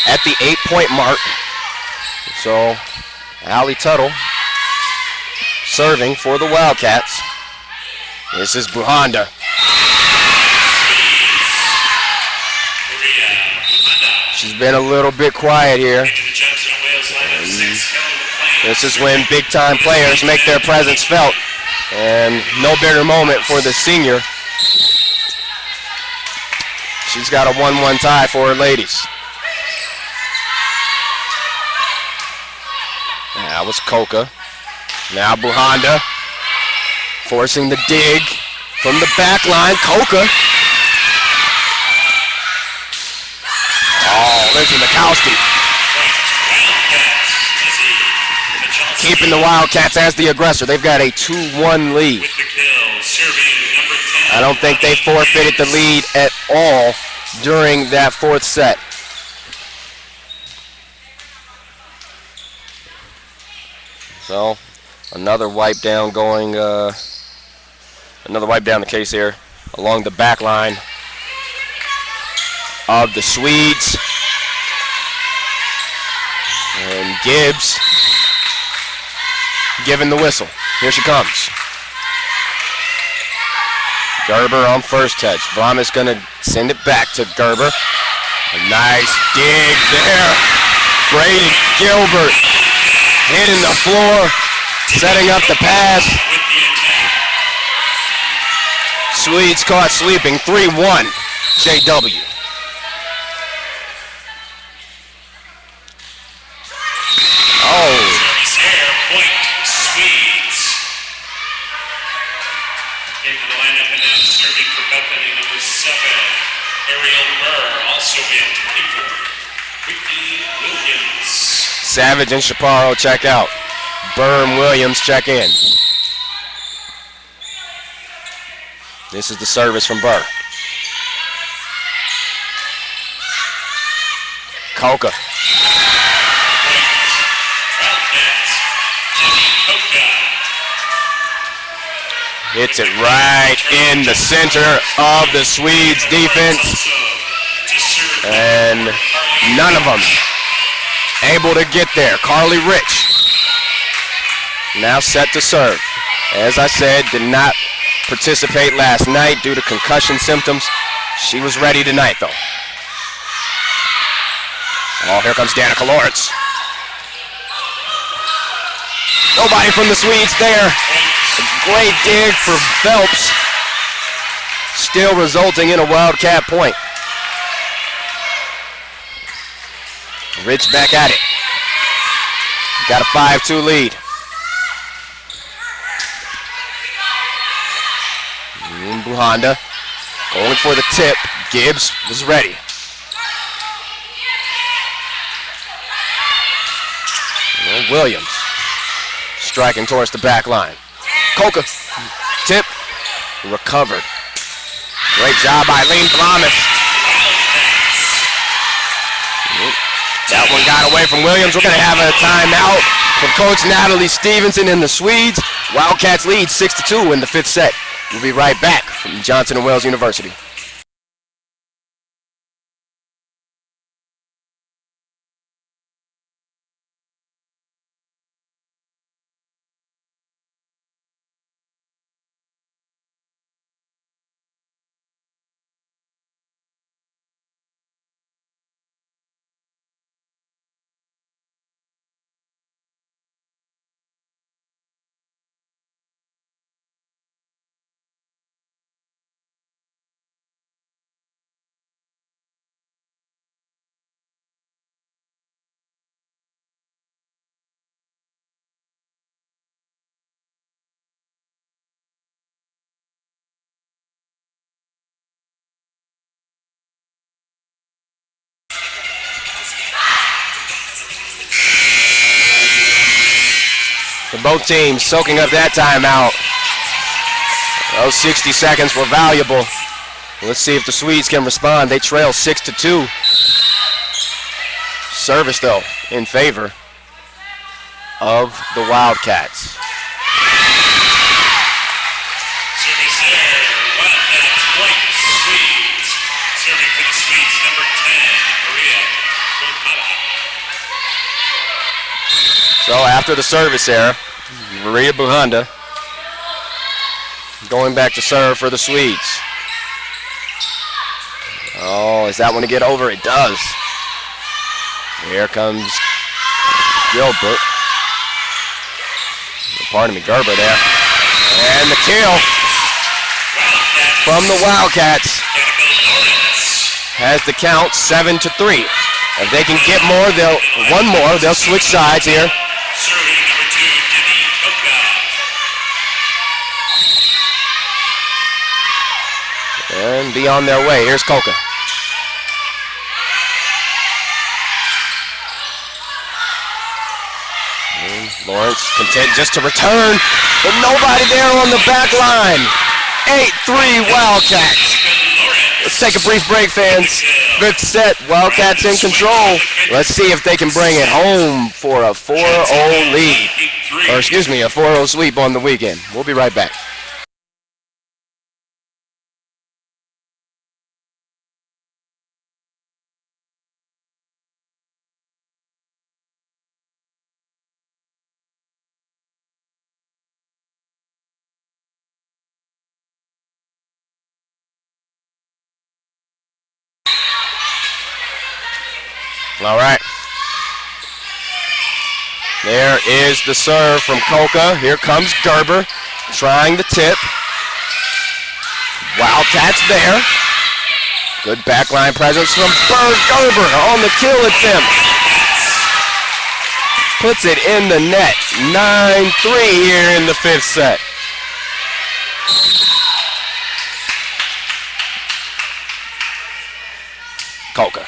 at the 8-point mark. So Allie Tuttle serving for the Wildcats. This is Buhanda. She's been a little bit quiet here. This is when big-time players make their presence felt, and no bigger moment for the senior. She's got a 1-1 tie for her ladies. That was Coca. Now Buhanda forcing the dig from the back line. Coca. Oh, Lizzie Mikowski. Keeping the Wildcats as the aggressor. They've got a 2-1 lead. I don't think they forfeited the lead at all during that 4th set. So another wipe down going, another wipe down the case here along the back line of the Swedes. And Gibbs giving the whistle. Here she comes. Gerber on first touch. Vlamis gonna send it back to Gerber. A nice dig there. Brady Gilbert hitting the floor, setting up the pass. Swedes caught sleeping. 3-1 JW. Oh. Into the lineup and now serving for Bethany, number 7, Ariel Burr, also in 24, Whitney Williams. Savage and Chaparro check out. Burr and Williams check in. This is the service from Burr. Coca. Hits it right in the center of the Swedes' defense. And none of them able to get there. Carly Rich now set to serve. As I said, did not participate last night due to concussion symptoms. She was ready tonight, though. Oh, here comes Danica Lawrence. Nobody from the Swedes there. A great dig for Phelps. Still resulting in a Wildcat point. Rich back at it. Got a 5-2 lead. And Buhanda going for the tip. Gibbs was ready. And Williams striking towards the back line. Coca, tip, recovered. Great job by Eileen Vlamis. That one got away from Williams. We're going to have a timeout from Coach Natalie Stevenson and the Swedes. Wildcats lead 6-2 in the 5th set. We'll be right back from Johnson & Wales University. Both teams soaking up that timeout. Those 60 seconds were valuable. Let's see if the Swedes can respond. They trail 6-2. Service, though, in favor of the Wildcats. Service there. Wildcats point. Swedes. Serving for the Swedes, number 10, Maria Bukata. So after the service error, Maria Buhanda going back to serve for the Swedes. Oh, is that one to get over? It does. Here comes Gilbert. Pardon me, Gerber there. And the kill from the Wildcats has the count 7-3. If they can get more, they'll switch sides here. Serving number 2, Demi Toka. And be on their way. Here's Koka. And Lawrence content just to return, but nobody there on the back line. 8-3 Wildcats. Let's take a brief break, fans. Fifth set, Wildcats in control. Let's see if they can bring it home for a 4-0 lead. Or excuse me, a 4-0 sweep on the weekend. We'll be right back. All right. There is the serve from Koka. Here comes Gerber trying the tip. Wildcats there. Good backline presence from Gerber on the kill attempt. Puts it in the net. 9-3 here in the fifth set. Koka.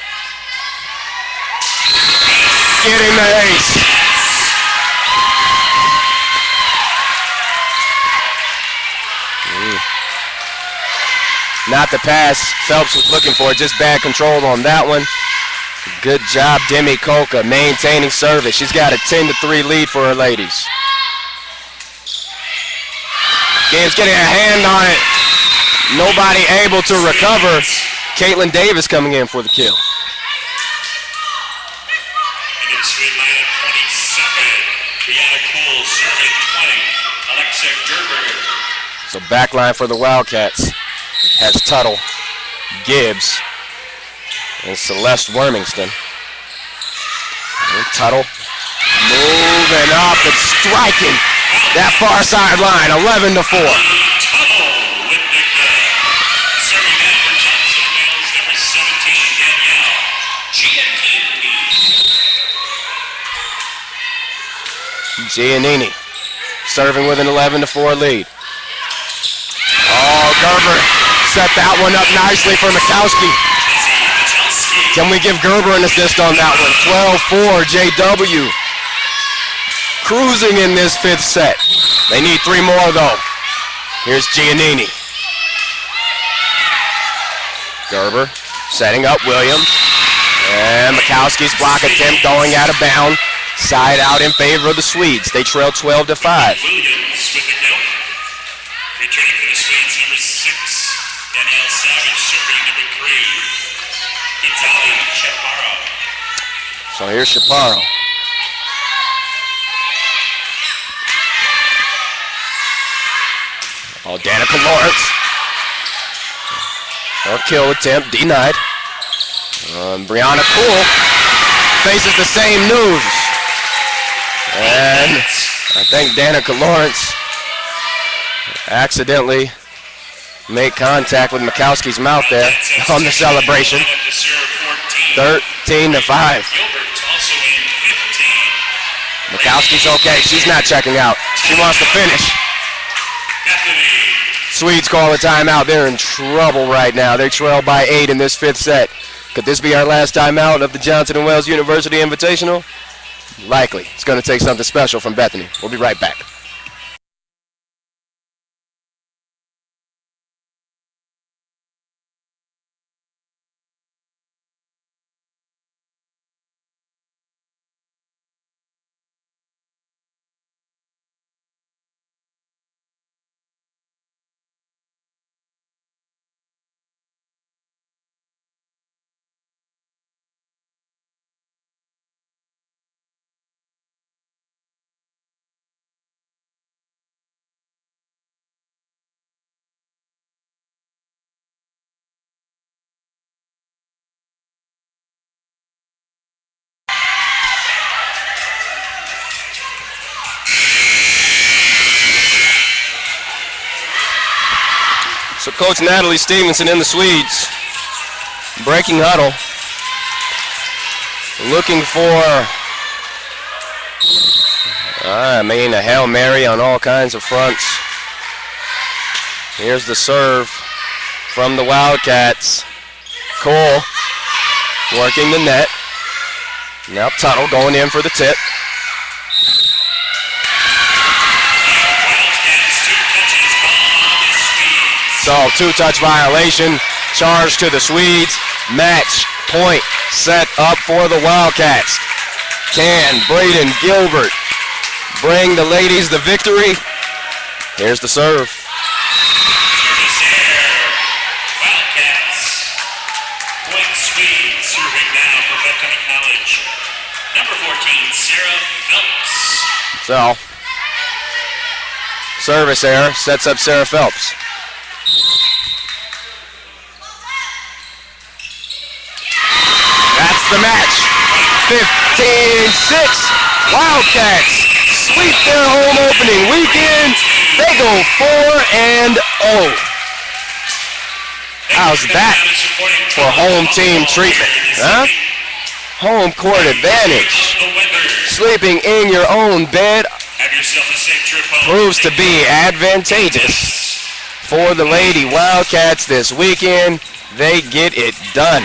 Getting the ace. Not the pass Phelps was looking for, just bad control on that one. Good job, Demi Koka, maintaining service. She's got a 10-3 lead for her ladies. Game's getting a hand on it. Nobody able to recover. Caitlin Davis coming in for the kill. Swing lineup 22nd. Brianna Cool serving 20. Alexa Gerber. So backline for the Wildcats has Tuttle, Gibbs, and Celeste Wormingston. And Tuttle moving up and striking that far sideline, 11-4. Tuttle with the kill. Serving that for Johnson Wales, number 17, Danielle Giannini. Giannini serving with an 11-4 lead. Oh, Gerber set that one up nicely for Mikowski. Can we give Gerber an assist on that one? 12-4 JW. Cruising in this fifth set. They need 3 more though. Here's Giannini. Gerber setting up Williams. And Mikowski's block attempt going out of bounds. Side out in favor of the Swedes. They trail 12-5. Williams with the kill. Returning for the Swedes, number 6. Danielle Savage serving number 3. Italian Chaparro. So here's Chaparro. Oh, Danica Lawrence. Or kill attempt denied. Brianna Poole faces the same news. And I think Danica Lawrence accidentally made contact with Mikowski's mouth there on the celebration. 13-5. Mikowski's okay. She's not checking out. She wants to finish. Swedes call a timeout. They're in trouble right now. They trail by 8 in this fifth set. Could this be our last timeout of the Johnson & Wales University Invitational? Likely. It's going to take something special from Bethany. We'll be right back. So Coach Natalie Stevenson in the Swedes, breaking huddle, looking for, a Hail Mary on all kinds of fronts. Here's the serve from the Wildcats. Cole working the net. Now Tuttle going in for the tip. So, two-touch violation, charge to the Swedes. Match point set up for the Wildcats. Can Braden Gilbert bring the ladies the victory? Here's the serve. Wildcats. Point Swedes serving now for Bethany College. Number 14, Sarah Phelps. So, service error sets up Sarah Phelps. That's the match. 15-6. Wildcats sweep their home opening weekend. They go 4-0. How's that for home team treatment? Huh? Home court advantage. Sleeping in your own bed proves to be advantageous for the Lady Wildcats this weekend. They get it done.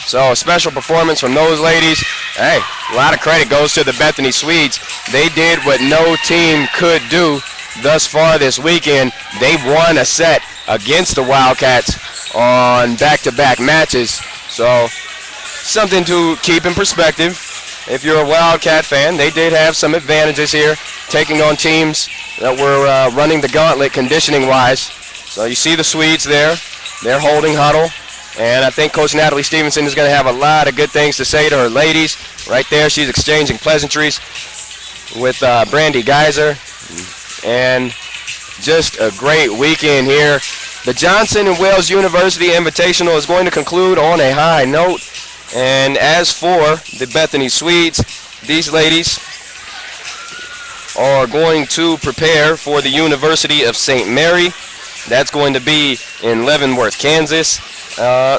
So a special performance from those ladies. Hey, a lot of credit goes to the Bethany Swedes. They did what no team could do thus far this weekend. They won a set against the Wildcats on back-to-back matches. So something to keep in perspective. If you're a Wildcat fan, they did have some advantages here, taking on teams that were running the gauntlet conditioning-wise. So you see the Swedes there. They're holding huddle. And I think Coach Natalie Stevenson is going to have a lot of good things to say to her ladies. Right there, she's exchanging pleasantries with Brandy Geyser. And just a great weekend here. The Johnson & Wales University Invitational is going to conclude on a high note. And as for the Bethany Swedes, these ladies are going to prepare for the University of St. Mary. That's going to be in Leavenworth, Kansas.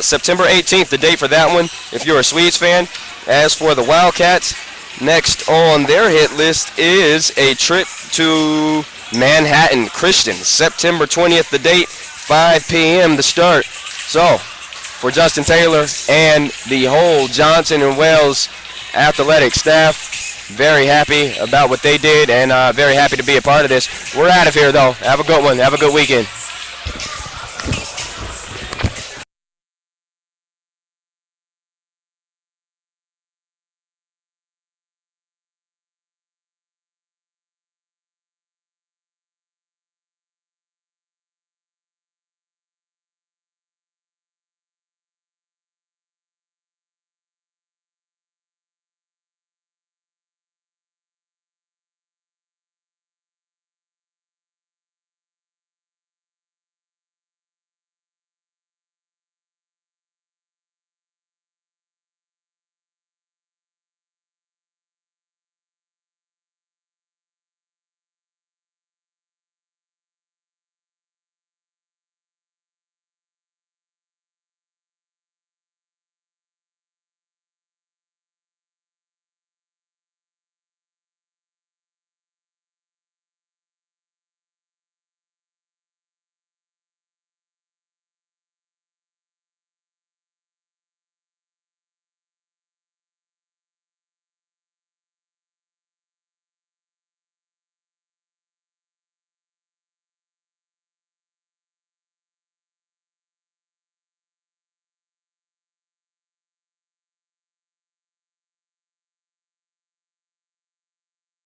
September 18th, the date for that one, if you're a Swedes fan. As for the Wildcats, next on their hit list is a trip to Manhattan Christian. September 20th, the date, 5 p.m. the start. So, for Justin Taylor and the whole Johnson & Wales athletic staff, very happy about what they did and very happy to be a part of this. We're out of here, though. Have a good one. Have a good weekend.